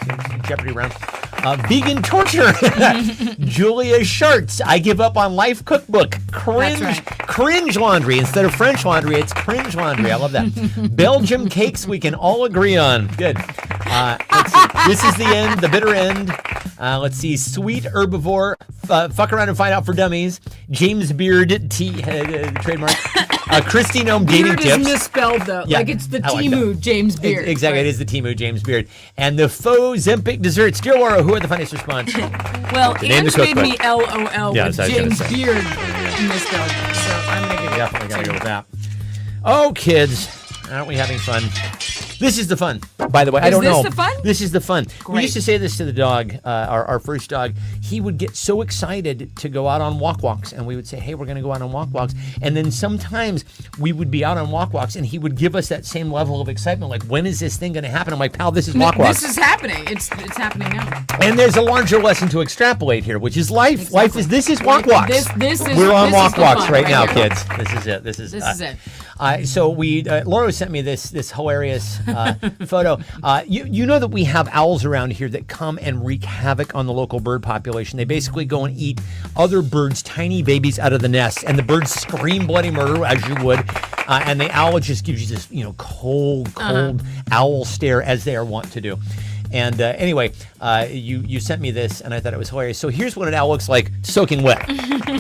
Jeopardy round. Vegan torture. Julia Sharts. I give up on life cookbook. Cringe laundry. Instead of French laundry, it's cringe laundry. I love that. Belgium cakes we can all agree on. Good. Let's see. This is the end, the bitter end. Let's see. Sweet herbivore. Fuck around and find out for dummies. James Beard trademark. Christy Gnome dating tips. Beard is misspelled though. Yeah, like it's the Temu James Beard. Exactly, right? It is the Temu James Beard. And the faux Zempic desserts. Dear Laura, who had the funniest response? Well, Ange made me LOL with James Beard misspelled. So I'm making it. Definitely gotta go with that. Oh, kids, aren't we having fun? This is the fun. By the way, I don't know. Is this the fun? This is the fun. Great. We used to say this to the dog, our first dog. He would get so excited to go out on walks, and we would say, hey, we're going to go out on walks. And then sometimes we would be out on walks, and he would give us that same level of excitement, like, when is this thing going to happen? I'm like, pal, this is walks. This is happening. It's happening now. And there's a larger lesson to extrapolate here, which is life. Exactly. This is walks. We're on walks right now, kids. This is it. This is it. So Laura sent me this hilarious photo. You know that we have owls around here that come and wreak havoc on the local bird population. They basically go and eat other birds' tiny babies out of the nest, and the birds scream bloody murder as you would, and the owl just gives you this cold owl stare as they are wont to do. And anyway, you sent me this, and I thought it was hilarious. So here's what an owl looks like soaking wet.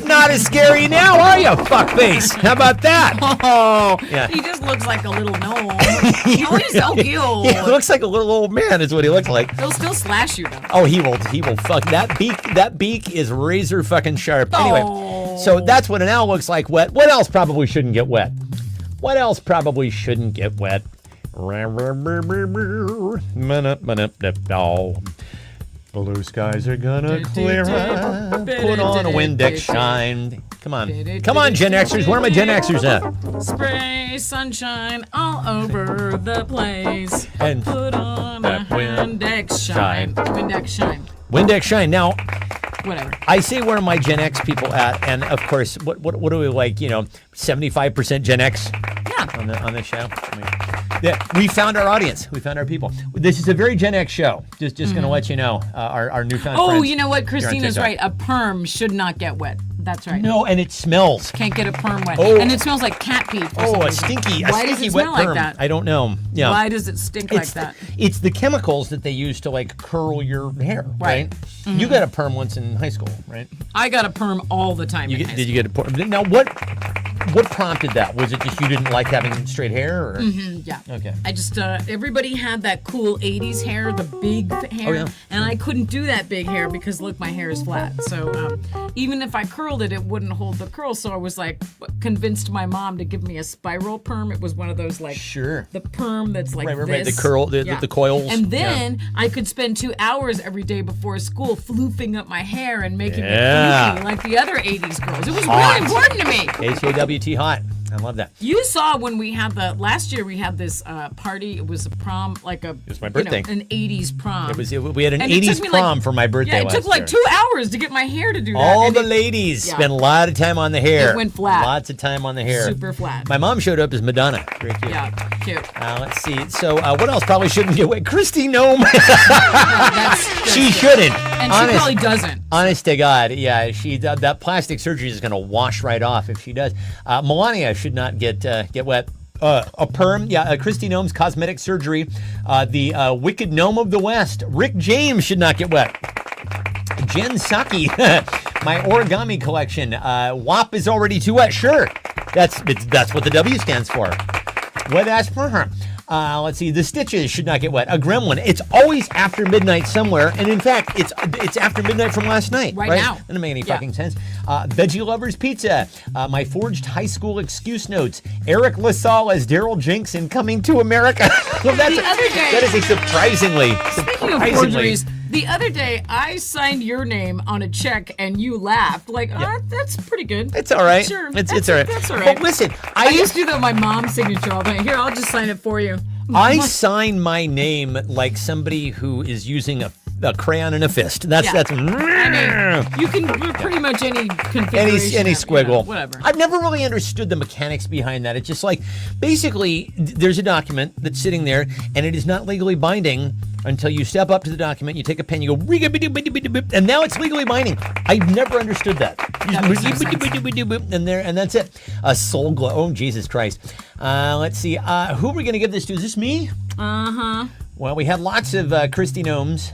Not as scary now, are you, fuckface? How about that? Oh, yeah. He just looks like a little gnome. He's so cute. He looks like a little old man is what he looks like. He'll still slash you, though. Oh, he will. Fuck. That beak is razor fucking sharp. Oh. Anyway, so that's what an owl looks like wet. What else probably shouldn't get wet? Blue skies are gonna clear up. Put on a Windex shine. Come on, Gen Xers. Where are my Gen Xers at? Spray sunshine all over the place. And put on a Windex shine. Windex shine. Now, whatever. I say where are my Gen X people at, and of course, what do we like? 75% Gen X. Yeah. On the show. We found our audience. We found our people. This is a very Gen X show. Just going to let you know, our newfound friends. Oh, you know what? Christina's right. A perm should not get wet. That's right. No, and it smells. Can't get a perm wet. Oh. And it smells like cat pee. A stinky Why does it wet smell perm. Like that? I don't know. Yeah. Why does it stink like that? It's the chemicals that they use to curl your hair, right? Mm-hmm. You got a perm once in high school, right? I got a perm all the time. Did you get a perm? Now what prompted that? Was it just you didn't like having straight hair? Or? Mm-hmm, yeah. Okay. I just, everybody had that cool 80s hair, the big hair. Oh, yeah. And I couldn't do that big hair because, look, my hair is flat. So even if I curled it, it wouldn't hold the curl. So I was convinced my mom to give me a spiral perm. It was one of those sure. The perm that's like right, this. the curl, the coils. And then I could spend 2 hours every day before school floofing up my hair and making it floofy like the other 80s girls. It was really important to me. HAWT hot. I love that. You saw when we had last year we had this party. It was a prom, it was my birthday. An 80s prom. We had an 80s prom for my birthday last year. It took 2 hours to get my hair to do that. All the ladies spent a lot of time on the hair. It went flat. Lots of time on the hair. Super flat. My mom showed up as Madonna. Very cute. Yeah, cute. Let's see. So what else probably shouldn't get wet? Christy Gnome. That's she shouldn't. And she probably doesn't. Honest to God, yeah, that plastic surgery is going to wash right off if she does. Melania should not get wet. A perm, Christy Gnome's cosmetic surgery. The Wicked Gnome of the West, Rick James, should not get wet. Jen Saki, my origami collection. WAP is already too wet. Sure, that's what the W stands for. Wet ass for her. Let's see. The Stitches should not get wet. A gremlin. It's always after midnight somewhere, and in fact, it's after midnight from last night. Right now. Doesn't make any fucking sense. Veggie Lovers Pizza. My forged high school excuse notes. Eric LaSalle as Daryl Jenks in Coming to America. Well, the other day, that is a surprisingly. Speaking of forgeries. The other day, I signed your name on a check, and you laughed. Like, that's pretty good. It's all right. Sure, it's all right. That's all right. But listen, I used to do that with my mom's signature all the time. Here, I'll just sign it for you. I sign my name like somebody who is using a crayon and a fist. That's. I mean, you can pretty much any configuration. Any squiggle. Whatever. I've never really understood the mechanics behind that. It's just like, basically, there's a document that's sitting there, and it is not legally binding until you step up to the document, you take a pen, you go, and now it's legally binding. I've never understood that. And that's it. A soul glow. Oh, Jesus Christ. Let's see. Who are we going to give this to? Is this me? Uh-huh. Well, we had lots of Christy Gnomes.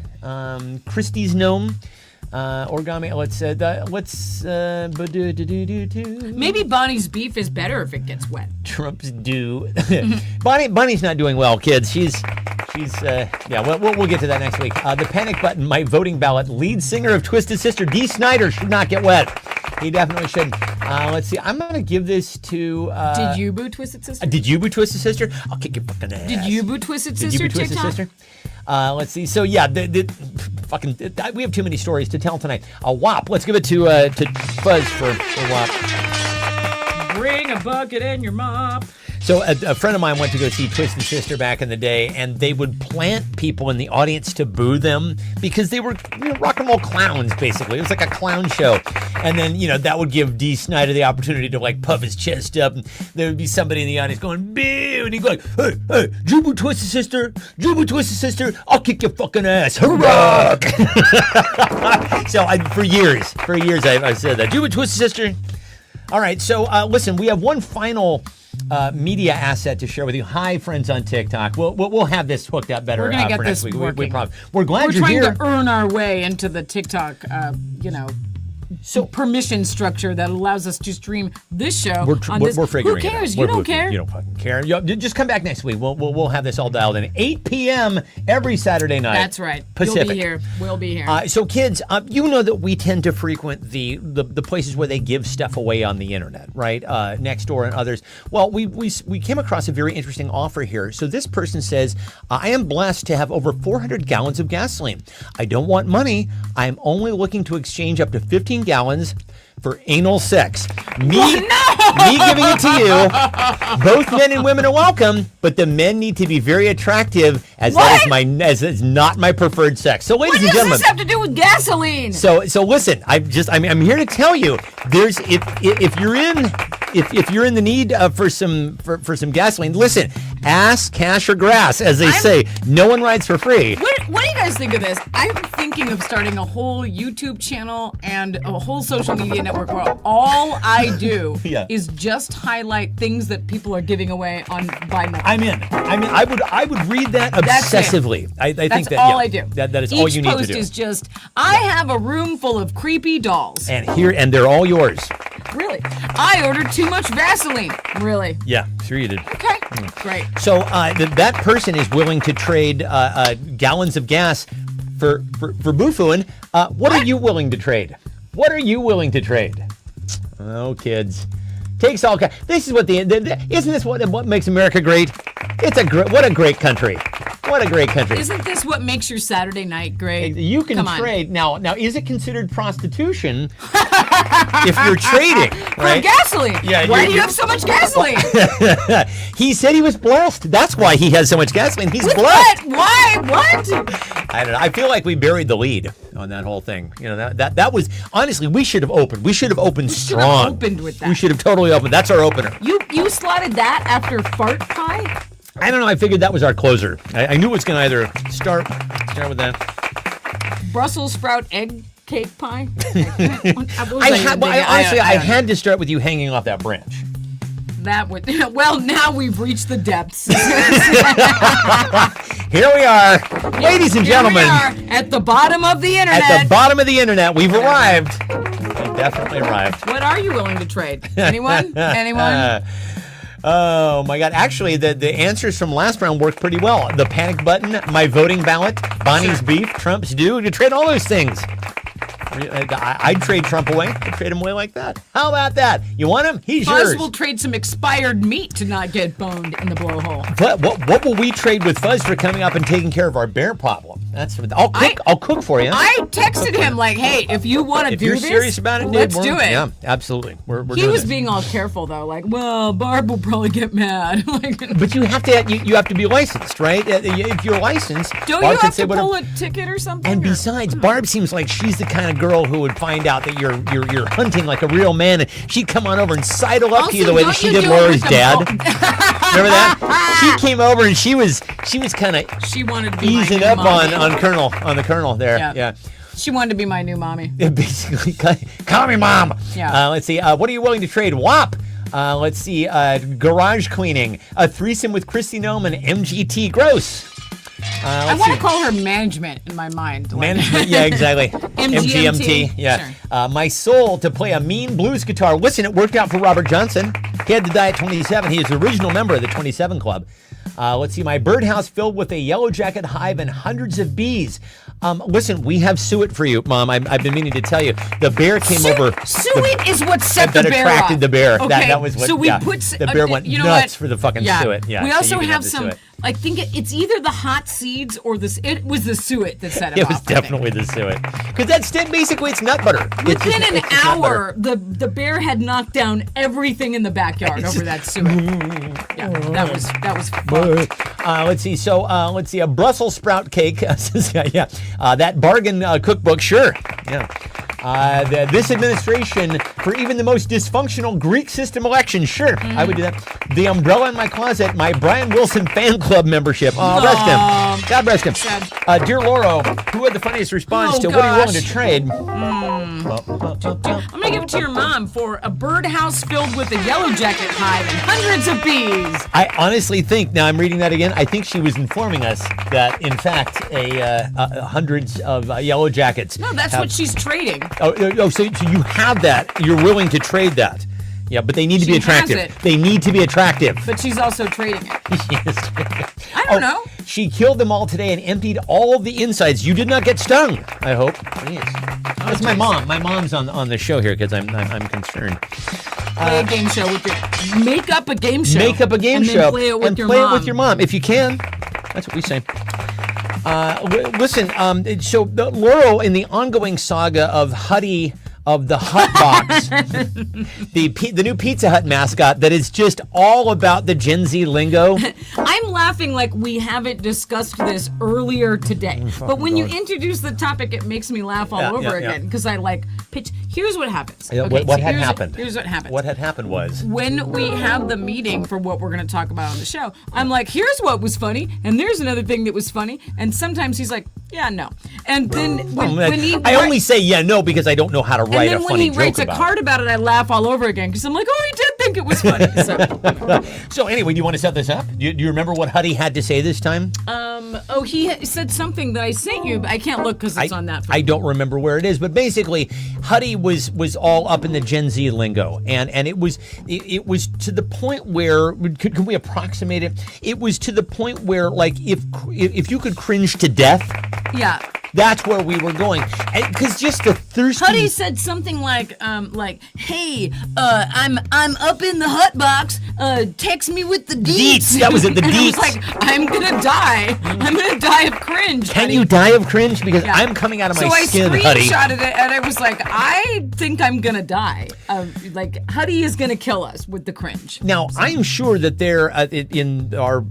Christy's Gnome. Origami. Maybe Bonnie's beef is better if it gets wet. Trump's due. Bonnie's not doing well, kids. She's we'll get to that next week. The panic button, my voting ballot. Lead singer of Twisted Sister, Dee Snider, should not get wet. He definitely should. Let's see. I'm gonna give this to. Did you boo Twisted Sister? Did you boo Twisted Sister? I'll kick your fucking ass. Did you boo Twisted Sister? Did you boo Twisted Sister? Let's see. So yeah, we have too many stories to tell tonight. WAP. Let's give it to Fuzz for WAP. Bring a bucket and your mop. So a friend of mine went to go see Twisted Sister back in the day, and they would plant people in the audience to boo them because they were rock and roll clowns, basically. It was like a clown show. And then, that would give Dee Snider the opportunity to, like, puff his chest up, and there would be somebody in the audience going, boo, and he'd go like, hey, you boo Twisted Sister? You boo Twisted Sister? I'll kick your fucking ass. Hurrah! So for years I said that. You boo Twisted Sister? All right, so listen, we have one final media asset to share with you. Hi, friends on TikTok. We'll have this hooked up better. We're gonna get for this next week. working. We're glad you're here. We're trying to earn our way into the TikTok, permission structure that allows us to stream this show. We're figuring Who cares? it out. You don't care. You don't fucking care. Just come back next week. We'll have this all dialed in. 8 p.m. every Saturday night. That's right. Pacific. You'll be here. We'll be here. So kids, you know that we tend to frequent the places where they give stuff away on the internet, right? Nextdoor and others. Well, we came across a very interesting offer here. So this person says, I am blessed to have over 400 gallons of gasoline. I don't want money. I am only looking to exchange up to 15 gallons for anal sex. Me giving it to you. Both men and women are welcome, but the men need to be very attractive, as that is not my preferred sex. So, ladies and gentlemen, what does this have to do with gasoline? So listen. I'm here to tell you. There's if you're in the need for some gasoline, listen. Ass, cash, or grass, as they say. No one rides for free. What do you guys think of this? I'm thinking of starting a whole YouTube channel and a whole social media network where all I do is just highlight things that people are giving away on Buy Nothing. I'm in. I would read that obsessively. I think that all I do. That is all you need to do. Each post is just, I have a room full of creepy dolls. And they're all yours. Really? I ordered too much Vaseline. Really? Yeah, sure you did. Okay, great. So that person is willing to trade gallons of gas for boofooing. What are you willing to trade? What are you willing to trade? Oh, kids. Takes all. This is what isn't this what makes America great? What a great country. What a great country. Isn't this what makes your Saturday night great? You can trade. Now, is it considered prostitution if you're trading? Right? For gasoline. Yeah, why do you have so much gasoline? He said he was blessed. That's why he has so much gasoline. He's blessed. What? Why? What? I don't know. I feel like we buried the lead on that whole thing. That was, honestly, we should have opened. We should have opened strong. We should have opened with that. We should have totally opened. That's our opener. You slotted that after fart pie? I don't know. I figured that was our closer. I knew it was going to either start with that. Brussels sprout egg cake pie. I had to start with you hanging off that branch. That would. Well, now we've reached the depths. Here we are, ladies and gentlemen. Here we are at the bottom of the internet. At the bottom of the internet, we've arrived. We've definitely arrived. What are you willing to trade? Anyone? Anyone? Oh my God! Actually, the answers from last round worked pretty well. The panic button, my voting ballot, Bonnie's beef, Trump's due. You trade all those things. I'd trade Trump away. I'd trade him away like that. How about that? You want him? He's yours. Fuzz will trade some expired meat to not get boned in the blowhole. But what will we trade with Fuzz for coming up and taking care of our bear problem? That's what I'll cook for you. I texted him like, "Hey, if you want to do this, if you're serious about it, let's do it." Yeah, absolutely. He was being all careful though, like, "Well, Barb will probably get mad." But you have to be licensed, right? If you're licensed, don't you have to pull a ticket or something? And besides, Barb seems like she's the kind of girl who would find out that you're hunting like a real man, and she'd come on over and sidle up to you the way that she did Lori's dad. Remember that? She came over and she was kind of wanted to be easing up on the Colonel there. Yeah. She wanted to be my new mommy. Basically, call me mom. Yeah. Let's see. What are you willing to trade? WAP. Let's see. Garage cleaning. A threesome with Christy Nome and MGT Gross. I want to call her management in my mind. Management, yeah, exactly. MGMT. Yeah. Sure. My soul to play a mean blues guitar. Listen, it worked out for Robert Johnson. He had to die at 27. He is the original member of the 27 Club. Let's see. My birdhouse filled with a yellow jacket hive and hundreds of bees. Listen, we have suet for you, Mom. I've been meaning to tell you. The bear came over. Suet is what set the bear attracted off. the bear. Okay. That was what. So we put the bear went nuts for the fucking suet. Yeah. We also have the some. suet. I think it's either the hot seeds or this. It was the suet that set it off. It was definitely the suet, because that's basically it's nut butter. Within an hour, the bear had knocked down everything in the backyard over that suet. Yeah, that was fun. Let's see. So let's see. A Brussels sprout cake. Yeah. That bargain cookbook. Sure. Yeah. This administration for even the most dysfunctional Greek system election. Sure, I would do that. The umbrella in my closet. My Brian Wilson fan club memberberip. Oh, rest him. God rest him. Dear Lauro, who had the funniest response to what are you willing to trade? I'm gonna give it to your mom for a birdhouse filled with a yellow jacket hive and hundreds of bees. I honestly think, now I'm reading that again, I think she was informing us that, in fact, hundreds of yellow jackets. No, that's what she's trading. So you have that. You're willing to trade that. Yeah, but they need to be attractive. They need to be attractive. But she's also trading it. I don't know. She killed them all today and emptied all of the insides. You did not get stung, I hope. That's my mom. My mom's on the show here because I'm concerned. Play a game show with your... Make up a game show. Make up a game show. And then play it with your mom. Play it with your mom, if you can. That's what we say. Listen, so Laurel, in the ongoing saga of Huddy of the Hut Box, the new Pizza Hut mascot that is just all about the Gen Z lingo. I'm laughing like we haven't discussed this earlier today. But when you introduce the topic, it makes me laugh all over again because I pitch. Here's what happens. Okay, what had happened? Here's what happened. What had happened was when we have the meeting for what we're going to talk about on the show, I'm like, here's what was funny, and there's another thing that was funny, and sometimes he's like, yeah, no. And then when he only say yeah, no because I don't know how to write a funny joke about it. And then when he writes a card about it, I laugh all over again because I'm like, oh, he did think it was funny. So anyway, do you want to set this up? Do you remember what Huddy had to say this time? He said something that I sent you, but I can't look because it's on that phone. I don't remember where it is, but basically, Huddy was all up in the Gen Z lingo, and it was to the point where can we approximate it? It was to the point where like if you could cringe to death. Yeah. That's where we were going, because just the thirsty. Huddy said something like, "Hey, I'm up in the hut box. Text me with the deets." That was it. The deets. I was like, I'm gonna die. I'm gonna die of cringe. Can you die of cringe? Because I'm coming out of my skin, Huddy. So I screenshotted it, and I was like, I think I'm gonna die. Like Huddy is gonna kill us with the cringe. Now I'm sure that there, in our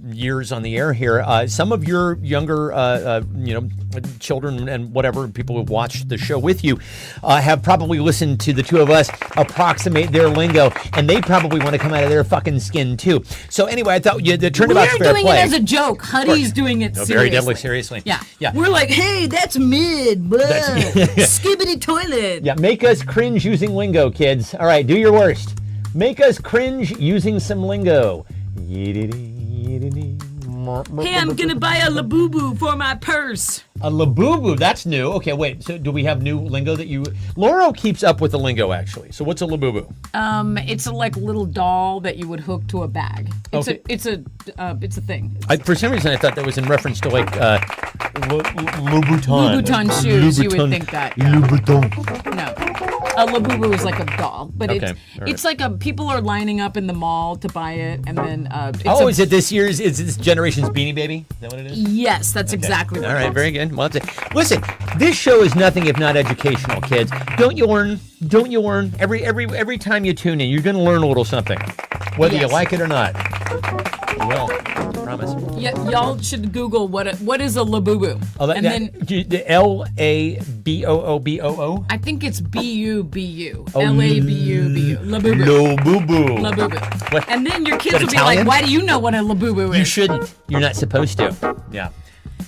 years on the air here, some of your younger children and whatever people who watch the show with you have probably listened to the two of us approximate their lingo, and they probably want to come out of their fucking skin too. So anyway, I thought the turnabout's fair play. We're doing it as a joke. Huddy's doing it seriously. Very deadly seriously. Yeah. Yeah. We're like, hey, that's mid. Blah. Skibbity toilet. Yeah, make us cringe using lingo, kids. All right, do your worst. Make us cringe using some lingo. Hey, I'm going to buy a Labubu for my purse. A Labubu, that's new. Okay, wait, so do we have new lingo that you... Laura keeps up with the lingo, actually. So what's a Labubu? It's a like little doll that you would hook to a bag. It's a thing. For some reason, I thought that was in reference to like Louboutin. Louboutin shoes, you would think that. Yeah. Louboutin. No. A Labubu is like a doll, but it's like people are lining up in the mall to buy it, and then is it this generation's Beanie Baby? Is that what it is? Yes, that's exactly what All it right, is. very good. Well, listen, this show is nothing if not educational, kids. Don't you learn? Don't you learn? Every time you tune in, you're going to learn a little something, whether you like it or not. You will. I promise. Yeah, y'all should Google what is a Labubu. And then Labooboo. I think it's BUBU. LABUBU. Labubu. Labubu. What? And then your kids will be Italian? like, why do you know what a Labubu is? You shouldn't. You're not supposed to. Yeah.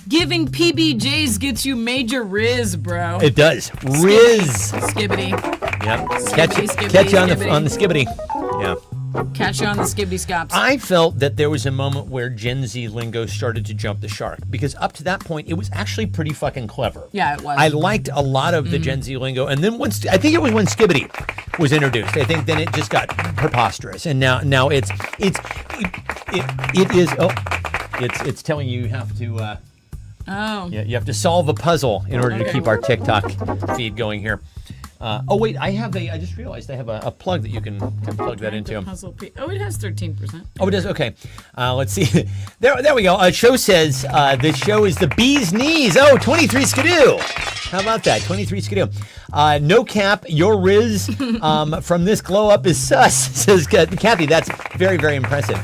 Giving PBJs gets you major riz, bro. It does. Riz. Skibbity. Yep. Skibbity, Catch you on skibbity. the skibbity. Yeah. Catch you on the skibbity scops. I felt that there was a moment where Gen Z lingo started to jump the shark, because up to that point, it was actually pretty fucking clever. Yeah, it was. I liked a lot of the Gen Z lingo, and then I think it was when skibbity was introduced. I think then it just got preposterous, and now it's telling you have to. Yeah, you have to solve a puzzle in order to keep our TikTok feed going here. Wait, I just realized I have a plug that you can plug that into. It has 13%. Oh, it does? Okay. Let's see. There we go. Show says this show is the bee's knees. Oh, 23 skidoo. How about that? 23 skidoo. No cap, your Riz from this glow up is sus, says Kathy. That's very, very impressive.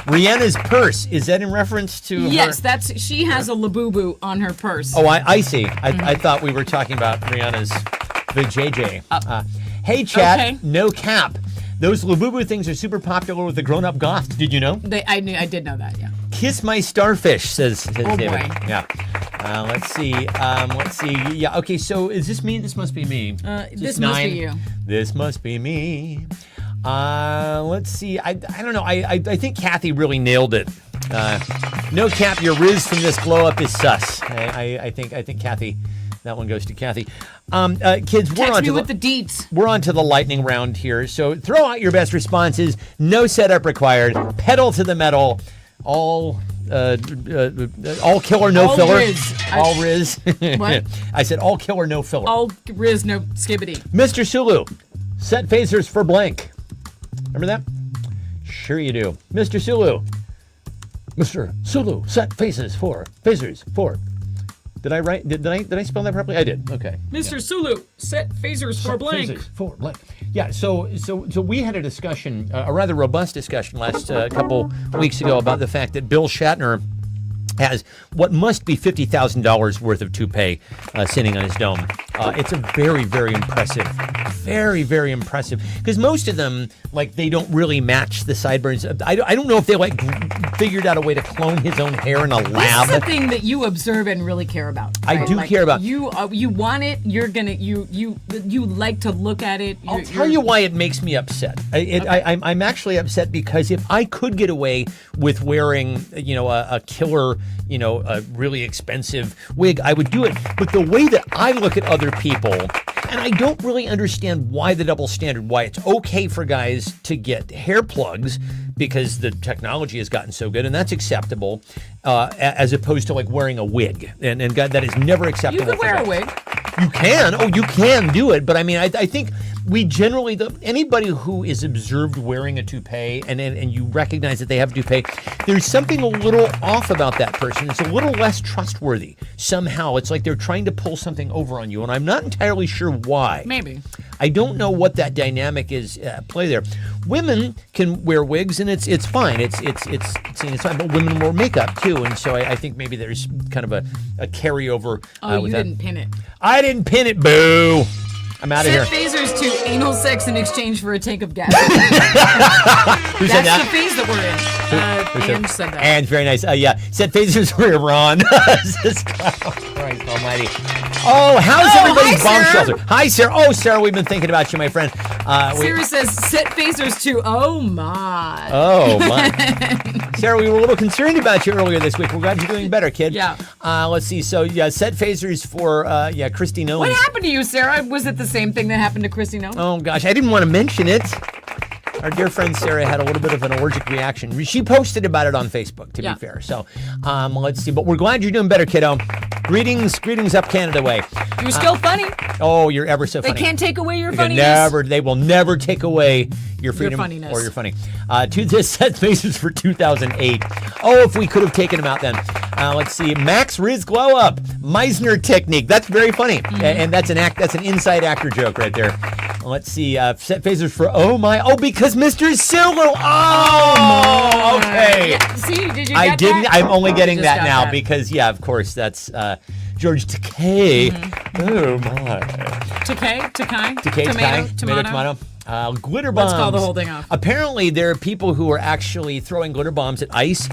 Rihanna's purse, is that in reference to Yes, her? she has a Labubu on her purse. Oh, I see. I thought we were talking about Rihanna's Big JJ. Hey, chat, Okay. no cap. Those Labubu things are super popular with the grown-up goths. Did you know? I did know that, yeah. Kiss my starfish, says David. Boy. Yeah. Let's see. Yeah, okay, so is this me? This must be me. This must be you. This must be me. Let's see. I don't know. I think Kathy really nailed it. No cap, your Riz from this glow up is sus. I think Kathy, that one goes to Kathy. Kids, Text me with the deets. We're on to the lightning round here. So throw out your best responses. No setup required. Pedal to the metal. All killer, no All filler. Riz. All Riz. What? I said all killer, no filler. All Riz, no skibbity. Mr. Sulu, set phasers for blank. Remember that? Sure you do. Mr. Sulu. Mr. Sulu, set phasers for. Did I write? Did I spell that properly? I did. Okay. Mr. Sulu, set phasers for blank. Phasers for blank. Yeah. So we had a discussion, a rather robust discussion last couple weeks ago about the fact that Bill Shatner has what must be $50,000 worth of toupee sitting on his dome. It's a very, very impressive. Very, very impressive. Because most of them, like, they don't really match the sideburns. I don't know if they, like, figured out a way to clone his own hair in a lab. This is the thing that you observe and really care about. I right? do care about. You want it. You're gonna. You like to look at it. I'll tell you why it makes me upset. I'm actually upset because if I could get away with wearing, a killer, a really expensive wig, I would do it. But the way that I look at other people, and I don't really understand why the double standard, why it's okay for guys to get hair plugs because the technology has gotten so good, and that's acceptable, as opposed to like wearing a wig. And God, that is never acceptable. You can wear a wig. You can. Oh, you can do it. But I mean, I think we generally, anybody who is observed wearing a toupee and you recognize that they have a toupee, there's something a little off about that person. It's a little less trustworthy. Somehow, it's like they're trying to pull something over on you, and I'm not entirely sure why. Maybe. I don't know what that dynamic is at play there. Women can wear wigs, and it's fine. It's fine, but women wear makeup too, and so I think maybe there's kind of a carryover. Oh, you didn't pin it. I didn't pin it. Boo! I'm out of here. Set phasers to anal sex in exchange for a tank of gas. Who said that? That's the phase that we're in. Ange said that. Ange, very nice. Yeah, set phasers for Iran. Christ almighty. Oh, how's everybody's bomb shelter? Hi, Sarah. Oh, Sarah, we've been thinking about you, my friend. Sarah says, set phasers to, oh my. Oh, my. Sarah, we were a little concerned about you earlier this week. We're glad you're doing better, kid. Yeah. Let's see. So, yeah, set phasers for, Christy Nolan. What happened to you, Sarah? Was it the same thing that happened to Christy Nolan? Oh, gosh. I didn't want to mention it. Our dear friend Sarah had a little bit of an allergic reaction. She posted about it on Facebook, to be fair. So, let's see. But we're glad you're doing better, kiddo. Greetings up Canada way. You're still funny. Oh, you're ever so funny. They can't take away your funniness. They will never take away your freedom funniness. or your funny. To this set faces for 2008. Oh, if we could have taken them out then. Let's see. Max Riz glow up. Meisner technique. That's very funny. And that's an inside actor joke right there. Let's see. Set phasers for because Mr. Silver. Oh, okay. Yeah. See, did you? I didn't. That? I'm only getting that now that. because of course that's George Takei. Oh my. Takei. Tomato. Glitter bombs. Let's call the whole thing off. Apparently, there are people who are actually throwing glitter bombs at ICE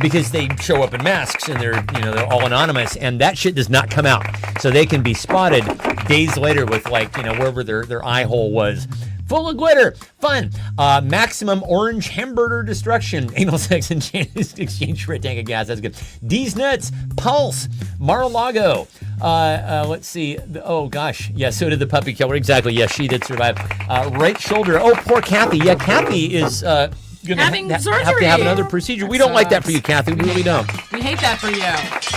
because they show up in masks and they're all anonymous, and that shit does not come out, so they can be spotted days later with wherever their eye hole was. Full of glitter. Fun. Maximum orange hamburger destruction. Anal sex in exchange for a tank of gas. That's good. D's Nuts. Pulse. Mar-a-Lago. Let's see. Oh, gosh. Yeah, so did the puppy killer. Exactly. Yes, she did survive. Right shoulder. Oh, poor Kathy. Yeah, Kathy is going to have to have another procedure. We don't like that for you, Kathy. We really don't. We hate that for you.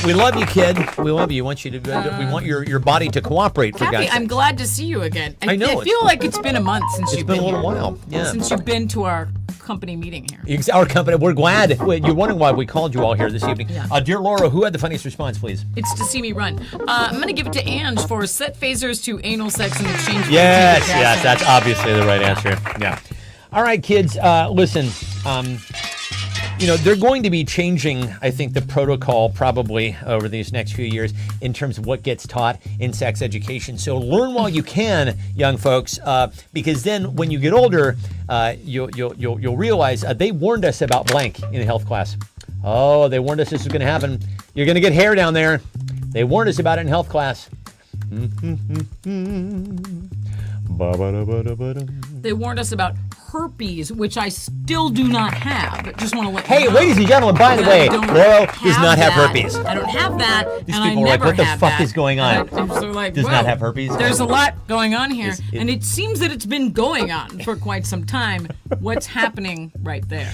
We love you, kid. We love you. We want you to. We want your body to cooperate. For Kathy, God's sake. I'm glad to see you again. I know. I feel like it's been a month since you've been here. It's been a little while. Yeah. Since you've been to our company meeting here. Our company. We're glad. You're wondering why we called you all here this evening. Yeah. Dear Laura, who had the funniest response, please? It's to see me run. I'm going to give it to Ange for set phasers to anal sex in exchange for Yes, that's obviously the right answer. Yeah. All right, kids. Listen. They're going to be changing, I think, the protocol probably over these next few years in terms of what gets taught in sex education. So learn while you can, young folks, because then when you get older, you'll realize they warned us about blank in health class. Oh, they warned us this was going to happen. You're going to get hair down there. They warned us about it in health class. They warned us about herpes, which I still do not have. Just want to let Hey, you know. ladies and gentlemen, by the way, Laurel does not have herpes. I don't have that. These and people I are like, never what the have fuck that. is going on? So like, Does not have herpes? There's a lot going on here, It- and it seems that it's been going on for quite some time. What's happening right there?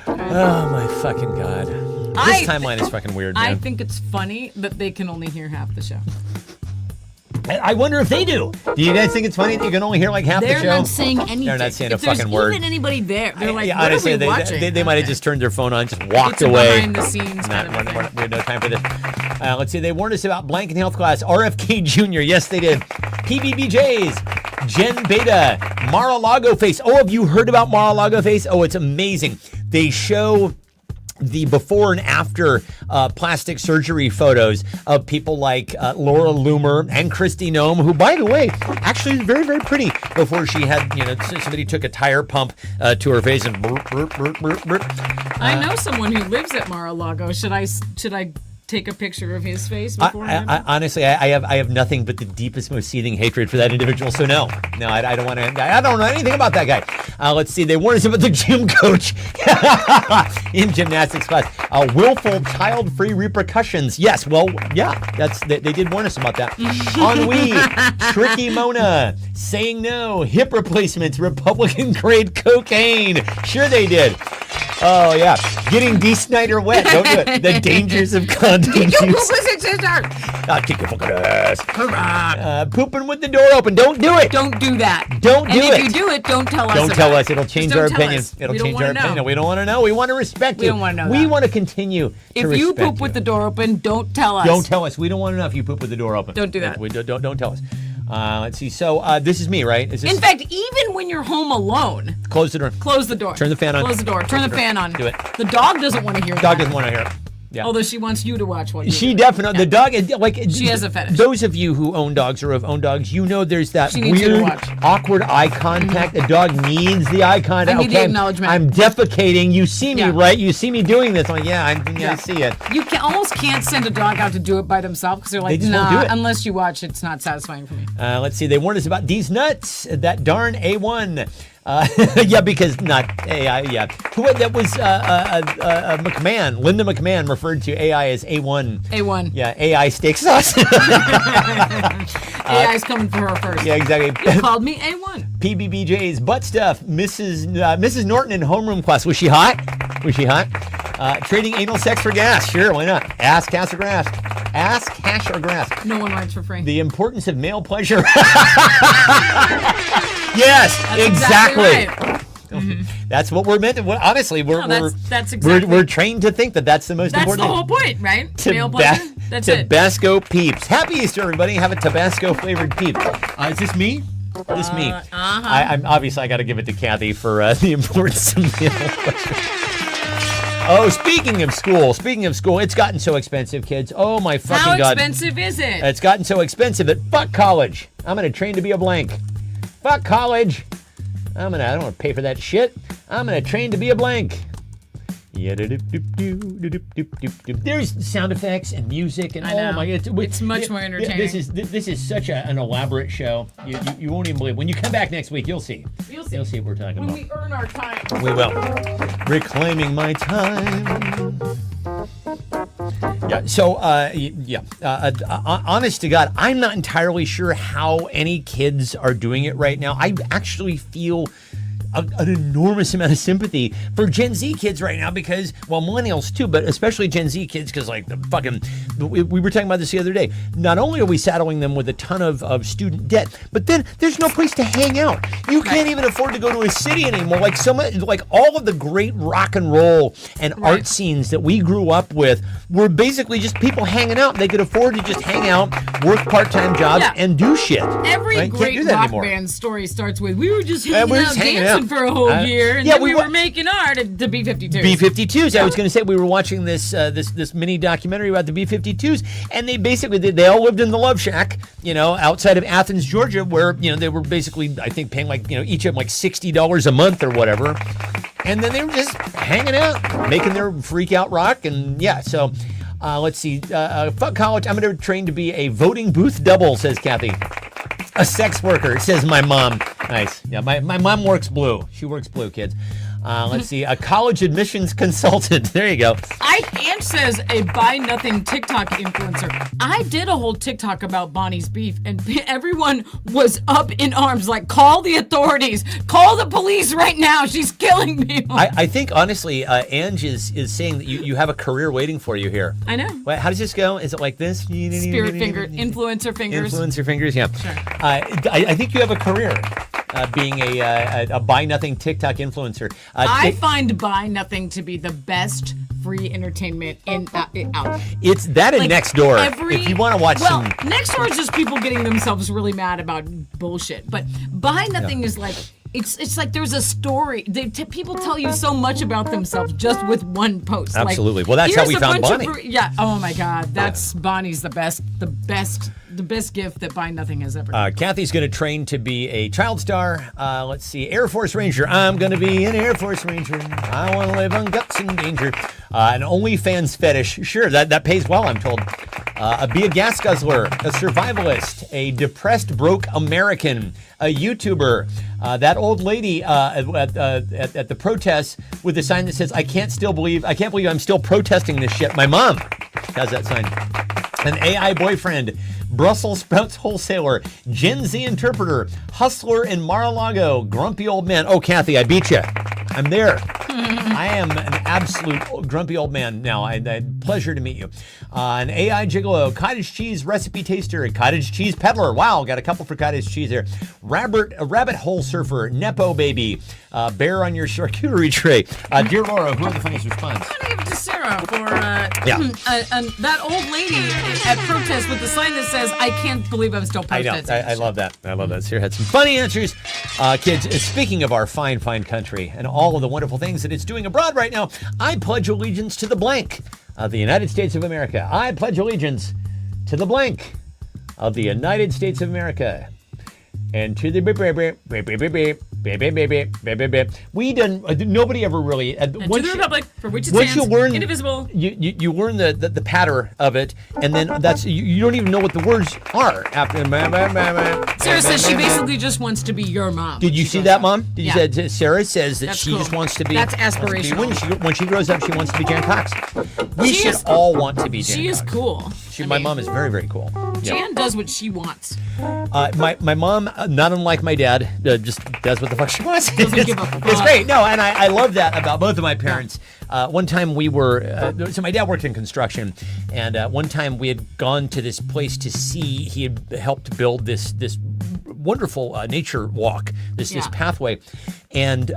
Oh my fucking God. This timeline is fucking weird, man. I think it's funny that they can only hear half the show. I wonder if they do. Do you guys think it's funny that you can only hear like half They're the show? not saying anything. They're not saying if a fucking word. There's even anybody there. They're like, Yeah, what honestly, are we watching? they might have just turned their phone on, just walked It's a away. behind the scenes kind of thing. We have no time for this. Let's see. They warned us about blank in health class. RFK Jr. Yes, they did. PBBJs. Gen Beta. Mar-a-Lago face. Oh, have you heard about Mar-a-Lago face? Oh, it's amazing. They show the before and after plastic surgery photos of people like Laura Loomer and Christy Nome, who, by the way, actually is very, very pretty before she had, somebody took a tire pump to her face and burp, burp, burp, burp, burp. I know someone who lives at Mar-a-Lago. Should I take a picture of his face before? Honestly, I have nothing but the deepest, most seething hatred for that individual. So no, I don't want to. I don't know anything about that guy. Let's see. They warned us about the gym coach in gymnastics class. Willful child-free repercussions. Yes, well, yeah, they did warn us about that. Ennui, tricky Mona, saying no, hip replacements, Republican grade cocaine. Sure they did. Oh, yeah. Getting D. Snyder wet. Don't do it. The dangers of condom use. I'll kick your fucking ass. Pooping with the door open. Don't do it. Don't do that. Don't do it. And if you do it, don't tell us. Don't tell us. It'll Just change don't our tell opinion. us. It'll We don't change our wanna know. opinion. We don't want to know. We want to respect you. We don't wanna know We that. want to continue to If you respect poop with the door open, don't tell us. Don't tell us. We don't want to know if you poop with the door open. Don't do that. Don't tell us. Let's see. So this is me, right? Is this? In fact, even when you're home alone, Close the door. close the door. Turn the fan on. Close the door. Turn the fan on. Do it. The dog doesn't want to hear Dog that. doesn't want to hear it. Yeah. Although she wants you to watch what you She do. definitely, the dog, like, She has a fetish. Those of you who own dogs or have owned dogs, you know there's that She needs you to weird, watch. awkward eye contact. The dog needs the eye contact. I need the acknowledgement. I'm defecating. You see me, Yeah. right? You see me doing this. I'm like, yeah, I see it. You almost can't send a dog out to do it by themselves because they're like, just won't nah, do it. unless you watch, it's not satisfying for me. Let's see. They warned us about these nuts. That darn A1. Yeah, because not AI. Yeah, that was McMahon. Linda McMahon referred to AI as A1. A1. Yeah, AI steak sauce. AI's coming for her first. Yeah, exactly. You called me A1. PBBJ's butt stuff. Mrs. Norton in homeroom class. Was she hot? Trading anal sex for gas. Sure, why not? Ass, cash, or grass. Ass, cash, or grass. No one rides for free. The importance of male pleasure. Yes, That's exactly. right. That's what we're meant to. Honestly, that's exactly. we're trained to think that that's the most That's the important. whole point, right? To Male pleasure. That's it. Tabasco peeps. Happy Easter, everybody. Have a Tabasco flavored peep. Is this me? This is me. I'm obviously I got to give it to Kathy for the importance of male pleasure. Oh, speaking of school, it's gotten so expensive, kids. Oh my fucking God. How expensive is it? It's gotten so expensive that fuck college. I'm gonna train to be a blank. Fuck college. I don't want to pay for that shit. I'm gonna train to be a blank. Yeah, there's sound effects and music and I know. oh my god, It's much more entertaining. This is such an elaborate show. You won't even believe. When you come back next week, you'll see. You'll see what we're talking when about. we earn our time. We will. Reclaiming my time. Yeah. So, honest to God, I'm not entirely sure how any kids are doing it right now. I actually feel an enormous amount of sympathy for Gen Z kids right now because, well, millennials too, but especially Gen Z kids because, like, we were talking about this the other day. Not only are we saddling them with a ton of student debt, but then there's no place to hang out. You can't even afford to go to a city anymore. Like all of the great rock and roll and art scenes that we grew up with were basically just people hanging out. They could afford to just hang out, work part-time jobs, and do shit. Every great rock band story starts with, we were just hanging out, dancing for a whole year, and then we were making art at the B-52s. B-52s. I was going to say we were watching this mini documentary about the B-52s, and they all lived in the Love Shack, outside of Athens, Georgia, where they were basically, I think, paying each of them $60 a month or whatever, and then they were just hanging out, making their freak out rock, and so. Let's see. Fuck college. I'm going to train to be a voting booth double, says Kathy. A sex worker, says my mom. Nice. Yeah, my mom works blue. She works blue, kids. Let's see. A college admissions consultant. There you go. Ange says a buy nothing TikTok influencer. I did a whole TikTok about Bonnie's beef, and everyone was up in arms, like, call the authorities, call the police right now. She's killing people. I think honestly, Ange is saying that you have a career waiting for you here. I know. Wait, how does this go? Is it like this? Spirit finger, influencer fingers. Influencer fingers. Yeah. Sure. I think you have a career. Being a buy nothing TikTok influencer. I find buy nothing to be the best free entertainment out. It's that and Nextdoor. If you want to watch some. Nextdoor is just people getting themselves really mad about bullshit. But buy nothing is like. It's like there's a story. People tell you so much about themselves just with one post. Absolutely. Well, that's how we found Bonnie. Oh my God. That's Bonnie's the best gift that Buy Nothing has ever done. Kathy's going to train to be a child star. Let's see. Air Force Ranger. I'm going to be an Air Force Ranger. I want to live on guts and danger. An OnlyFans fetish. Sure, that pays well, I'm told. Be a gas guzzler. A survivalist. A depressed, broke American. A YouTuber. That old lady at the protests with a sign that says, I can't believe I'm still protesting this shit. My mom has that sign. An AI boyfriend, Brussels sprouts wholesaler, Gen Z interpreter, hustler in Mar-a-Lago, grumpy old man. Oh, Kathy, I beat you. I'm there. I am an absolute grumpy old man now. Pleasure to meet you. An AI gigolo, cottage cheese recipe taster, cottage cheese peddler. Wow, got a couple for cottage cheese there. A rabbit hole surfer, nepo baby, bear on your charcuterie tray. Dear Laura, who had the funniest response? I'm gonna give it to Sarah for that old lady at protest with the sign that says, "I can't believe I'm still protesting." I love that. I love that. Sarah had some funny answers. Kids, speaking of our fine, fine country and all of the wonderful things that it's doing abroad right now, I pledge allegiance to the blank of the United States of America. I pledge allegiance to the blank of the United States of America. And to the we done. Nobody ever really. And to the republic for which it stands, indivisible. You learn the patter of it, and then that's you don't even know what the words are after. Sarah says she basically just wants to be your mom. Did you see that, Mom? Did you say Sarah says that that's she cool. just wants to be. That's aspirational. When she grows up, she wants to be Jan Cox. We should all want to be Jan She Cox. is cool. My mom is very, very cool. Jan does what she wants. My mom, not unlike my dad, just does what the fuck she wants. Doesn't give a fuck. It's great. No, and I love that about both of my parents. One time we were, so my dad worked in construction, and one time we had gone to this place to see, he had helped build this wonderful nature walk, this pathway, and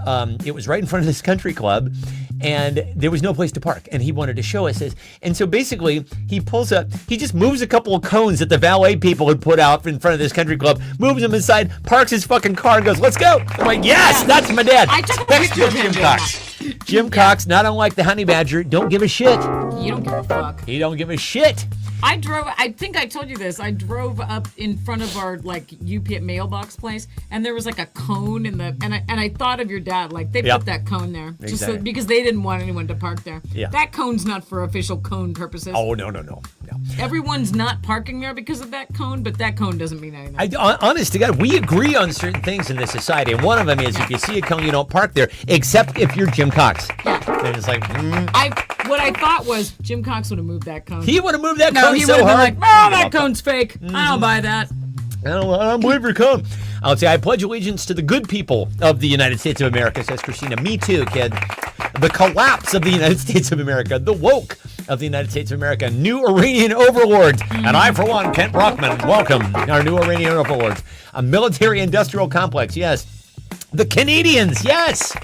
it was right in front of this country club, and there was no place to park, and he wanted to show us this. And so basically, he pulls up, he just moves a couple of cones that the valet people had put out in front of this country club, moves them inside, parks his fucking car, and goes, "Let's go." I'm like, yes, that's my dad. I took a Thanks picture of to him Jim Cox. Jim Cox, not unlike the honey badger, don't give a shit. You don't give a fuck. He don't give a shit. I think I told you this. I drove up in front of our UPS mailbox place, and there was a cone in the and I thought of your dad. They put that cone there just so, because they didn't want anyone to park there. Yeah. That cone's not for official cone purposes. Oh no. Everyone's not parking there because of that cone, but that cone doesn't mean anything. Honest to God, we agree on certain things in this society, and one of them is if you see a cone, you don't park there, except if you're Jim Cox. Yeah. And it's like, What I thought was Jim Cox would have moved that cone. He would have moved that cone he so would have hard. been like, "Oh, that cone's fake. I don't buy that." I don't believe your cone. I'll say I pledge allegiance to the good people of the United States of America, says Christina. Me too, kid. The collapse of the United States of America. The woke of the United States of America. New Iranian overlords. And I, for one, Kent Brockman, welcome our new Iranian overlords. A military-industrial complex, yes. The Canadians, yes.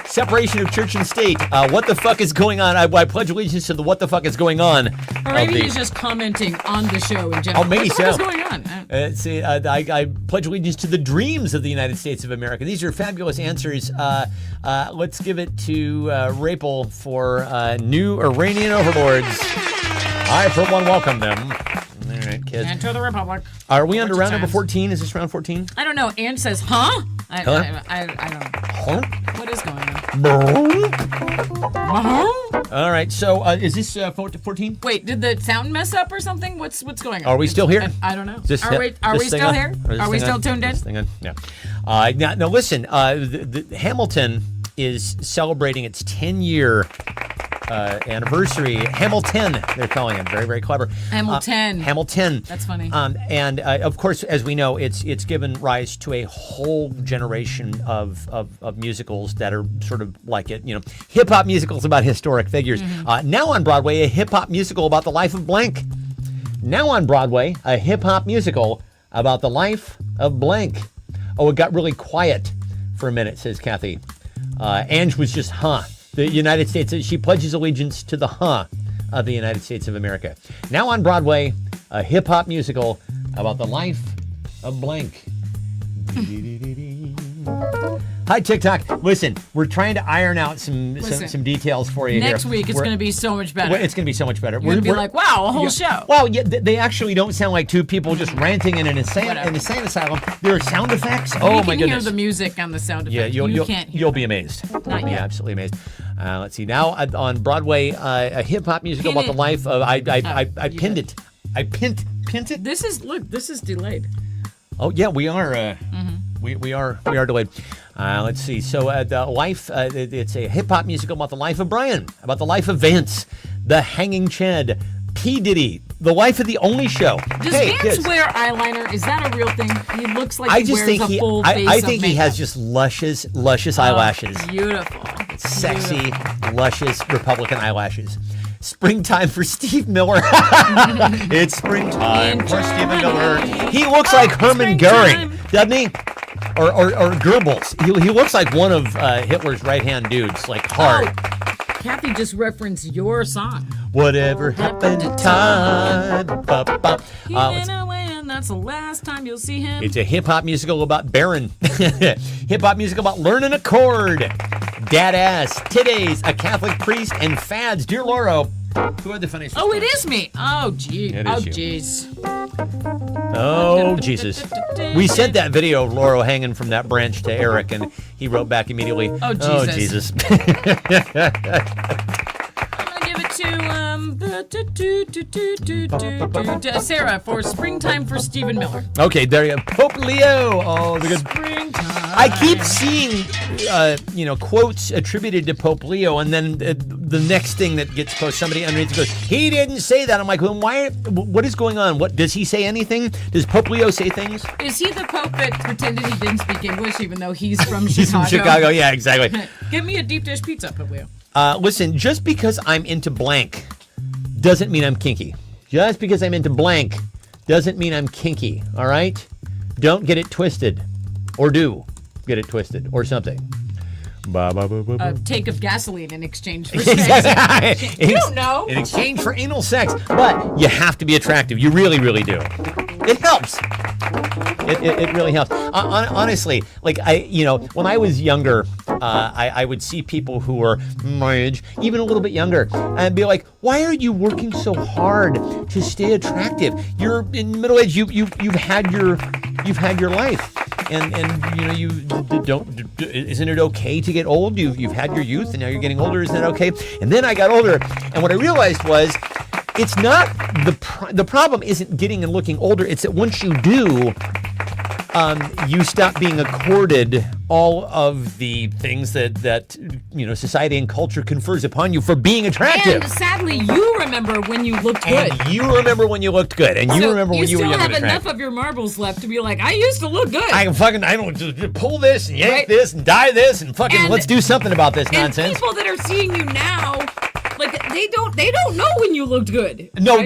Separation of church and state. What the fuck is going on? I pledge allegiance to the what the fuck is going on. Or maybe he's just commenting on the show in general. Oh, maybe what so. What's going on? I pledge allegiance to the dreams of the United States of America. These are fabulous answers. Let's give it to Rapel for new Iranian overlords. I, for one, welcome them. All right, kids. And to the Republic. Are we on to round number 14? Is this round 14? I don't know. Ann says, huh? I don't know. Huh? What is going on? All right, so is this 14? Wait, did the sound mess up or something? What's going on? Are we still here? I don't know. Are we still here? Are we still tuned in? Yeah. Now listen, the Hamilton is celebrating its 10-year anniversary. Hamilton, they're calling him. Very, very clever. Hamilton. Hamilton. That's funny. And of course, as we know, it's given rise to a whole generation of musicals that are sort of like it. Hip hop musicals about historic figures. Mm-hmm. Now on Broadway, a hip hop musical about the life of blank. Now on Broadway, a hip hop musical about the life of blank. Oh, it got really quiet for a minute, says Kathy. Ange was just, The United States, she pledges allegiance to the of the United States of America. Now on Broadway, a hip-hop musical about the life of blank. Hi, TikTok. Listen, we're trying to iron out some details for you next here. week, it's going to be so much better. It's going to be so much better. You're going to be like, wow, a whole show. Well, yeah, they actually don't sound like two people just ranting in an insane asylum. There are sound effects. Oh, my goodness. You can hear the music on the sound effects. Yeah, can't hear you'll be amazed. You'll be absolutely amazed. Let's see. Now on Broadway, a hip-hop musical about the life of... I pinned it. I pinned it? This is delayed. Oh, yeah, we are... We are delayed. Let's see. So the life, it's a hip-hop musical about the life of Brian, about the life of Vance, the Hanging Chad, P. Diddy, the life of the only show. Does Vance wear eyeliner? Is that a real thing? He looks like he wears a full face of makeup. I think he has just luscious eyelashes. Beautiful. sexy, luscious Republican eyelashes. Springtime for Steve Miller. It's springtime for Stephen Miller. He looks like Hermann Goering, doesn't he? Or Goebbels. He looks like one of Hitler's right-hand dudes, like hard. Kathy just referenced your song. Whatever happened to time? He went away, and that's the last time you'll see him. It's a hip-hop musical about Baron. Hip-hop musical about learning a chord. Dad-ass, titties, a Catholic priest, and fads. Dear Laura, who are the funniest? Oh, it is me. Oh, gee. It Oh, is you. jeez. Oh, Jesus. We sent that video of Laurel hanging from that branch to Eric, and he wrote back immediately, Oh, Jesus. Jesus. I'm gonna give it to Sarah for Springtime for Stephen Miller. Okay, there you go. Pope Leo. Oh, the good. Springtime. I keep seeing, quotes attributed to Pope Leo, and then the next thing that gets posted, somebody underneath goes, he didn't say that. I'm like, well, why? What is going on? What does he say? Anything? Does Pope Leo say things? Is he the Pope that pretended he didn't speak English even though he's from Chicago? He's from Chicago. Yeah, exactly. Give me a deep dish pizza, Pope Leo. Listen, just because I'm into blank doesn't mean I'm kinky. Just because I'm into blank doesn't mean I'm kinky. All right? Don't get it twisted, or do get it twisted, or something. A take of gasoline in exchange for sex. Exactly. You don't know. In exchange for anal sex. But you have to be attractive. You really, really do. It helps. It really helps. Honestly, like when I was younger, I would see people who were my age, even a little bit younger, and be like, "Why are you working so hard to stay attractive? You're in middle age. You've had your life." And you don't. Isn't it okay to get old? You've had your youth, and now you're getting older. Isn't that okay? And then I got older, and what I realized was, it's not the problem isn't getting and looking older. It's that once you do, you stop being accorded all of the things that society and culture confers upon you for being attractive. And sadly, you remember when you looked good. And you remember when you looked good, and you remember when you were young and still have attractive. enough of your marbles left to be like, I used to look good. I don't just pull this and yank this and dye this and fucking let's do something about this nonsense. And people that are seeing you now, like they don't know when you looked good. No. I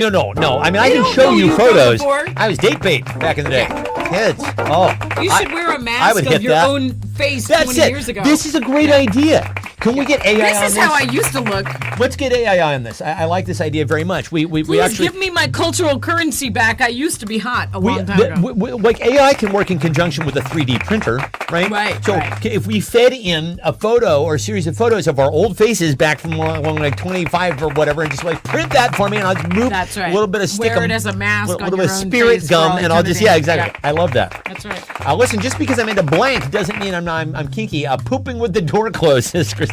mean, I can show you photos. before. I was date bait back in the day. Kids. Oh. You should wear a I mask would of hit your that. own face That's 20 it. years ago. This is a great idea. Can we get AI on this? This is how I used to look. Let's get AI on this. I like this idea very much. We Please actually give me my cultural currency back. I used to be hot a long time ago. like AI can work in conjunction with a 3D printer, right? Right, So right. if we fed in a photo or a series of photos of our old faces back from along like 25 or whatever, and just like print that for me, and I'll just move That's right. a little bit of stick Wear it as a mask a on little your bit of own spirit face for gum, all and I'll just eternity. exactly. Yeah. I love that. That's right. Listen, just because I'm into blank doesn't mean I'm kinky. Pooping with the door closed, says Christina.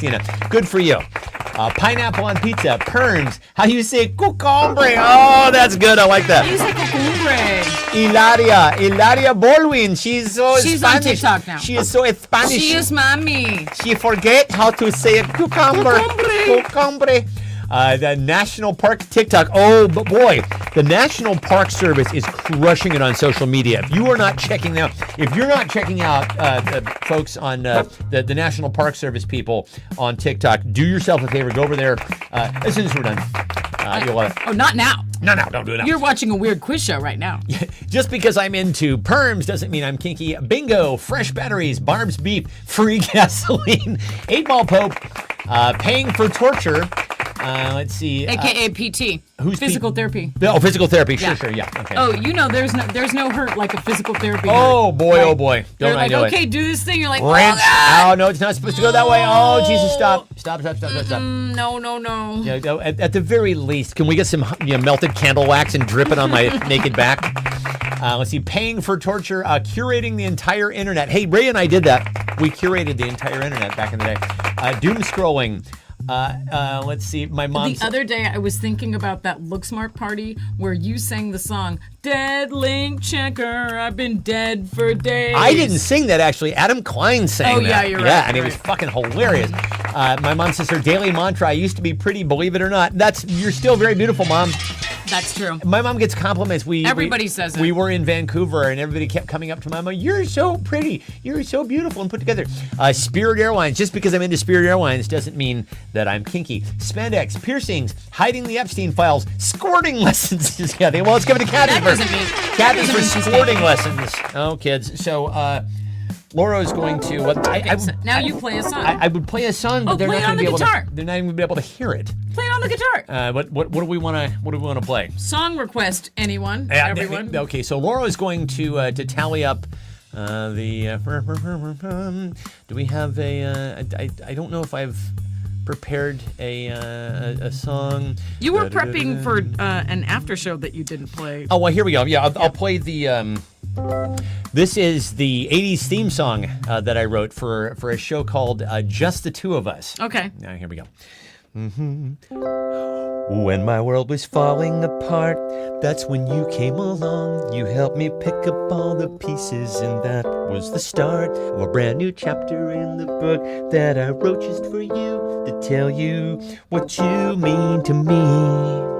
Good for you. Pineapple on pizza. Perns. How do you say cucumber? Oh, that's good. I like that. He's like a Hilaria Baldwin. She's on Spanish. TikTok now. She is so Spanish. She is mommy. She forget how to say it. Cucumber. Cucumber. The National Park TikTok. Oh, but boy, the National Park Service is crushing it on social media. If you're not checking out folks on the National Park Service people on TikTok, do yourself a favor. Go over there as soon as we're done. You'll love it. Oh, not now. No, don't do it now. You're watching a weird quiz show right now. Just because I'm into perms doesn't mean I'm kinky. Bingo, fresh batteries, Barb's beef, free gasoline, 8-Ball Pope, paying for torture. Let's see. AKA PT. Who's physical therapy? Oh, physical therapy. Yeah. Sure, yeah. Okay. Oh, there's no hurt like a physical therapy. Oh hurt, boy, right? oh boy. They're Don't I like, know okay, it. do this thing. You're like, Wrench. oh, God. Oh, no, it's not supposed to go that way. Oh, Jesus, stop. Stop. No. Yeah, at the very least, can we get some melted candle wax and drip it on my naked back? Let's see. Paying for torture, curating the entire internet. Hey, Ray and I did that. We curated the entire internet back in the day. Doom scrolling. Let's see. My mom. The other day, I was thinking about that Look Smart party where you sang the song "Dead Link Checker." I've been dead for days. I didn't sing that actually. Adam Klein sang that. Oh yeah, you're right. Yeah, and it you're was right. fucking hilarious. My mom says her daily mantra: "I used to be pretty, believe it or not." You're still very beautiful, Mom. That's true. My mom gets compliments. Everybody says it. We were in Vancouver, and everybody kept coming up to my mom. You're so pretty. You're so beautiful and put together. Spirit Airlines. Just because I'm into Spirit Airlines doesn't mean that I'm kinky. Spandex, piercings, hiding the Epstein files, squirting lessons. Kathy. Well, let's give it to Kathy first. Kathy for squirting lessons. Oh, kids. So, Laura is going to. Now you play a song. I would play a song, but they're play not it on going to be the able guitar. to. They're not even going to be able to hear it. Play it on the guitar. What do we want to play? Song request, anyone, everyone. Okay, so Laura is going to tally up the. Do we have a? I don't know if I've prepared a song. You were prepping for an after show that you didn't play. Oh well, here we go. Yeah, I'll play the. This is the 80s theme song that I wrote for a show called Just the Two of Us. Okay. Now, here we go. When my world was falling apart, that's when you came along. You helped me pick up all the pieces, and that was the start of a brand new chapter in the book that I wrote just for you, to tell you what you mean to me.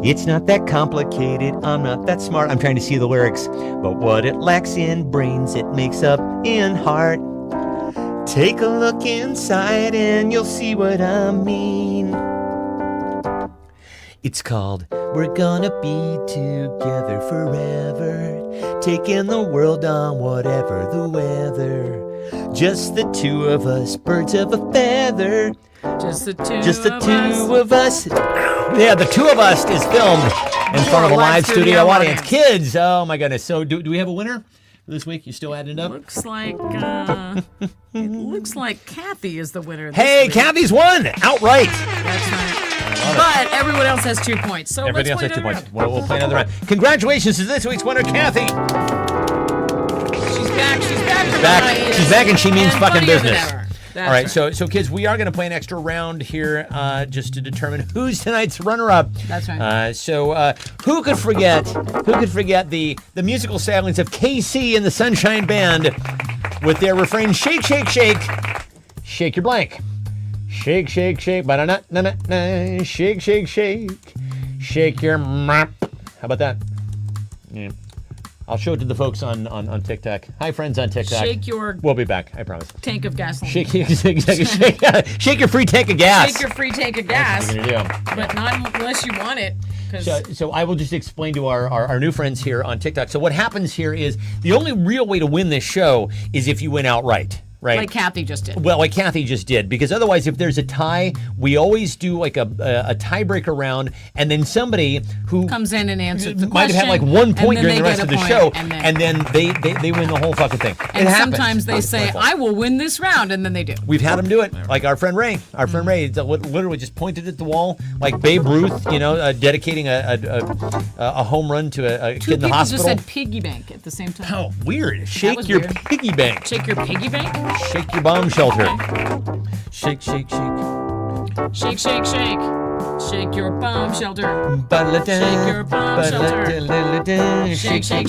It's not that complicated, I'm not that smart, I'm trying to see the lyrics, but what it lacks in brains, it makes up in heart. Take a look inside and you'll see what I mean. It's called We're Gonna Be Together Forever, taking the world on whatever the weather. Just the two of us, birds of a feather. Just the two of us. Yeah, the two of us is filmed in front of a live studio audience. Kids, oh my goodness. So do we have a winner this week? You still adding it up? Looks like it looks like Kathy is the winner this Hey, week. Kathy's won outright. That's right. But everyone else has 2 points. So Everybody else let's has 2 play points. another We'll play another round. Congratulations to this week's winner, Kathy. round. She's back. She's back, and she means fucking funnier than business. ever. That's All right, so kids, we are going to play an extra round here just to determine who's tonight's runner-up. That's right. Who could forget the musical stylings of KC and the Sunshine Band with their refrain, shake, shake, shake, shake your blank. Shake, shake, shake, ba-da-na-na-na-na, shake, shake, shake, shake your map. How about that? Yeah. I'll show it to the folks on TikTok. Hi, friends on TikTok. Shake your We'll be back, I promise. tank of gasoline. Shake your free tank of gas. Shake your free tank of gas. That's what you're gonna do. But not unless you want it. So I will just explain to our new friends here on TikTok. So what happens here is the only real way to win this show is if you win outright. Right. Like Kathy just did. Well, like Kathy just did, because otherwise, if there's a tie, we always do like a tiebreaker round, and then somebody who comes in and answers the might question, have had like 1 point and then during the they rest get of the a point, show, and then they win the whole fucking thing. And it happens. sometimes they say, "I will win this round," and then they do. We've had them do it, like our friend Ray. Our friend Ray literally just pointed at the wall, like Babe Ruth, dedicating a home run to a kid in the hospital. Two people just said piggy bank at the same time. Oh, weird! Shake your weird. piggy bank. Shake your piggy bank. Shake your bomb shelter. Okay. Shake, shake, shake. Shake, shake, shake. Shake your bomb shelter. Shake your bomb shelter. Shake, shake, shake.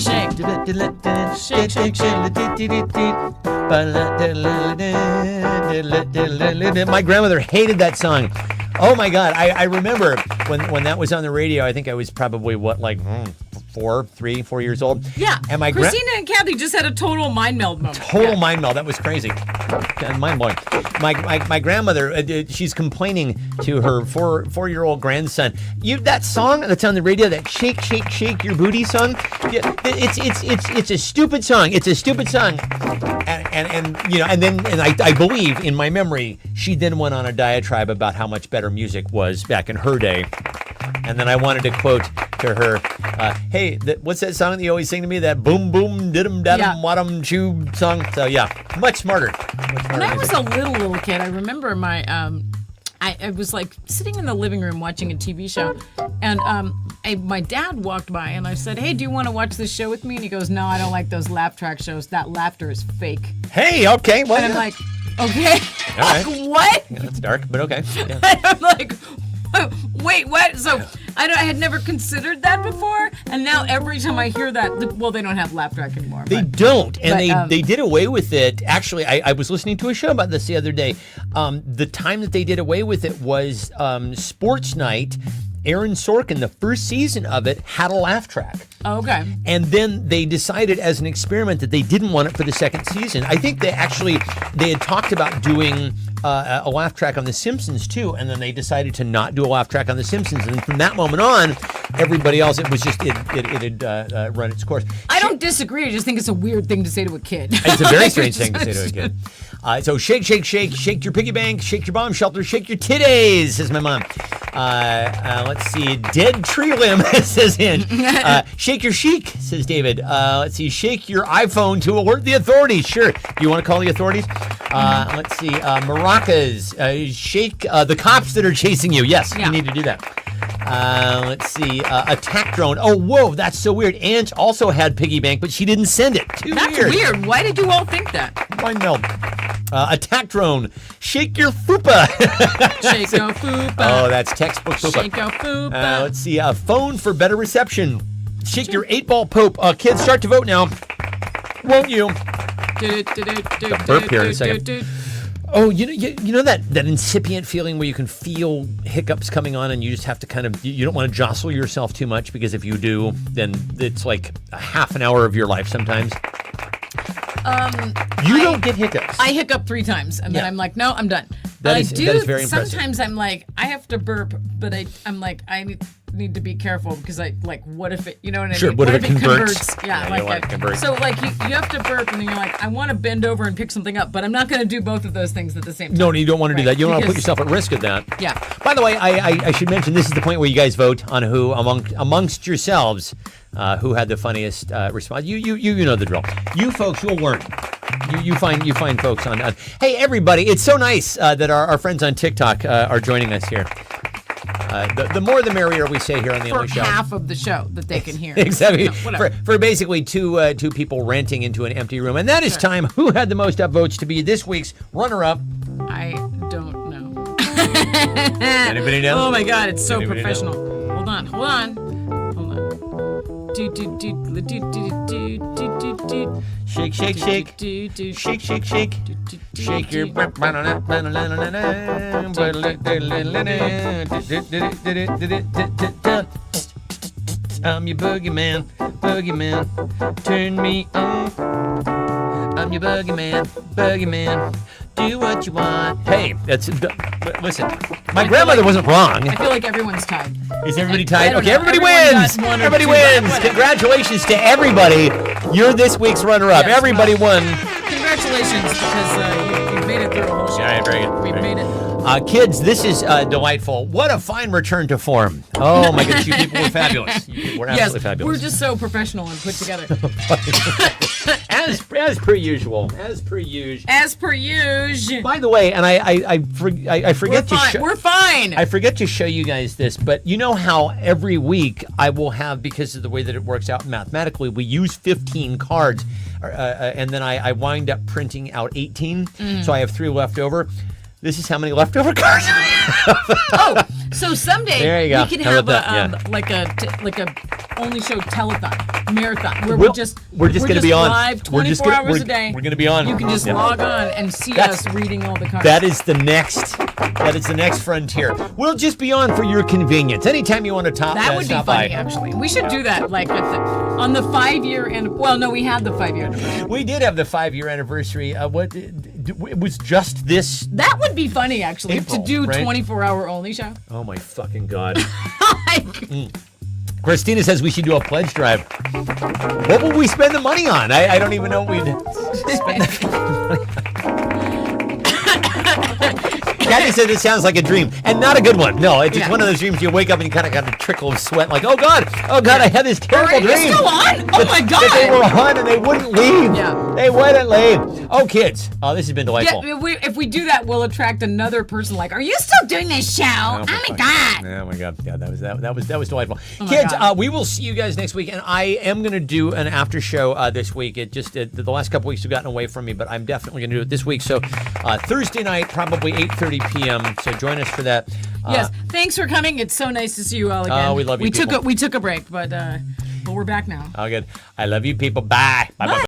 Shake, shake, shake. My grandmother hated that song. Oh my God! I remember when that was on the radio. I think I was probably 4 years old. Yeah. And my Christina and Kathy just had a total mind meld moment. Total mind meld. That was crazy. Mind blowing. My grandmother, she's complaining to her four-year-old grandson. That song that's on the radio, that shake, shake, shake your booty song. It's a stupid song. It's a stupid song. And I believe in my memory, she then went on a diatribe about how much better music was back in her day. And then I wanted to quote to her, hey, what's that song that you always sing to me? That boom, boom, didum, datum, wadum, chew song. So, yeah, much smarter. When I was a little kid, I remember I was like sitting in the living room watching a TV show, and my dad walked by, and I said, hey, do you want to watch this show with me? And he goes, no, I don't like those laugh track shows. That laughter is fake. Hey, okay. Well, and I'm like, okay. All right. What? Yeah, that's dark, but okay. Yeah. I'm like, wait, what? So I had never considered that before, and now every time I hear that, well, they don't have laugh track anymore. They don't, and they did away with it. Actually, I was listening to a show about this the other day. The time that they did away with it was sports night. Aaron Sorkin, the first season of it, had a laugh track. Okay. And then they decided as an experiment that they didn't want it for the second season. I think they had talked about doing a laugh track on The Simpsons too, and then they decided to not do a laugh track on The Simpsons. And from that moment on, everybody else, it had run its course. I don't disagree. I just think it's a weird thing to say to a kid. It's a very strange thing to say to a kid. So shake, shake, shake, shake your piggy bank, shake your bomb shelter, shake your titties, says my mom. Let's see, dead tree limb, says Hinge. Shake your chic, says David. Let's see, shake your iPhone to alert the authorities. Sure. Do you want to call the authorities? Let's see, maracas, shake the cops that are chasing you. Yes, you need to do that. Let's see, attack drone. Oh, whoa, that's so weird. Ange also had piggy bank, but she didn't send it. That's weird. Why did you all think that? Mind meld. Attack drone. Shake your fupa. Shake your fupa. Oh, that's textbook fupa. Shake your fupa. Let's see. Phone for better reception. Shake your 8-ball pope. Kids, start to vote now. Won't you? Burp here in a second. Oh, you know that incipient feeling where you can feel hiccups coming on and you just have to kind of, you don't want to jostle yourself too much because if you do, then it's like a half an hour of your life sometimes. You don't get hiccups. I hiccup 3 times, and then I'm like, no, I'm done. That is very impressive. Sometimes I'm like, I have to burp, but I'm like, I need to be careful because what if it, you know what I mean? Sure, what if it converts? Yeah, convert. So like you have to burp, and then you're like, I want to bend over and pick something up, but I'm not going to do both of those things at the same time. No, you don't want to do that. You don't want to put yourself at risk of that. Yeah. By the way, I should mention this is the point where you guys vote on who amongst yourselves who had the funniest response. You know the drill. You folks, you'll learn. You find folks on. Hey, everybody! It's so nice that our friends on TikTok are joining us here. The more the merrier, we say here on the Only Show. For half of the show that they can hear. Exactly. For basically two people ranting into an empty room, and that is time. Who had the most upvotes to be this week's runner-up? I don't know. Anybody know? Oh my God! It's so professional. Hold on. Shake, shake, shake. Shake, shake, shake. Shake your. I'm your boogeyman. Turn me on. I'm your boogeyman. Do what you want. Hey, listen. My grandmother wasn't wrong. I feel like everyone's tied. Is everybody tied? Okay, know. everybody wins. Everybody wins. Congratulations to everybody. You're this week's runner-up. Yes, everybody won. Congratulations, because you made it through a whole show. Yeah, very good. We've made it. Kids, this is delightful. What a fine return to form. Oh my goodness, you people were fabulous. You were absolutely fabulous. We're just so professional and put together. As per usual. As per usual. By the way, and I forget We're fine. I forget to show you guys this, but you know how every week I will have, because of the way that it works out mathematically, we use 15 cards, and then I wind up printing out 18, so I have 3 left over. This is how many leftover cards I have. Oh, so someday we can have like a only show telethon, marathon, where we're just going to be on live 24 hours a day. We're going to be on. You can just log on and see us reading all the cards. That is the next frontier. We'll just be on for your convenience. Anytime you want to that would be funny, actually. We should do that, like on the 5-year and we had the 5-year anniversary. We did have the 5-year anniversary. It was just this. That would be funny, actually, April, to do right? 24-hour only show. Oh my fucking God. Christina says we should do a pledge drive. What will we spend the money on? I don't even know what we'd spend the money on. Kathy said it sounds like a dream, and not a good one. No, it's just one of those dreams you wake up and you kind of got a trickle of sweat, like, oh God, I had this terrible dream. Are you still on? Oh my God. That they were on and they wouldn't leave. Yeah. They wouldn't leave. Oh, kids. Oh, this has been delightful. Yeah, if we do that, we'll attract another person like, are you still doing this show? Oh my God. Oh my God. Yeah, that was delightful. Oh Kids, we will see you guys next week, and I am going to do an after show this week. The last couple weeks have gotten away from me, but I'm definitely going to do it this week. So Thursday night, probably 8:30 p.m. So join us for that. Yes. Thanks for coming. It's so nice to see you all again. Oh, we love you. We took a break, but we're back now. Oh, good. I love you people. Bye. Bye. Bye.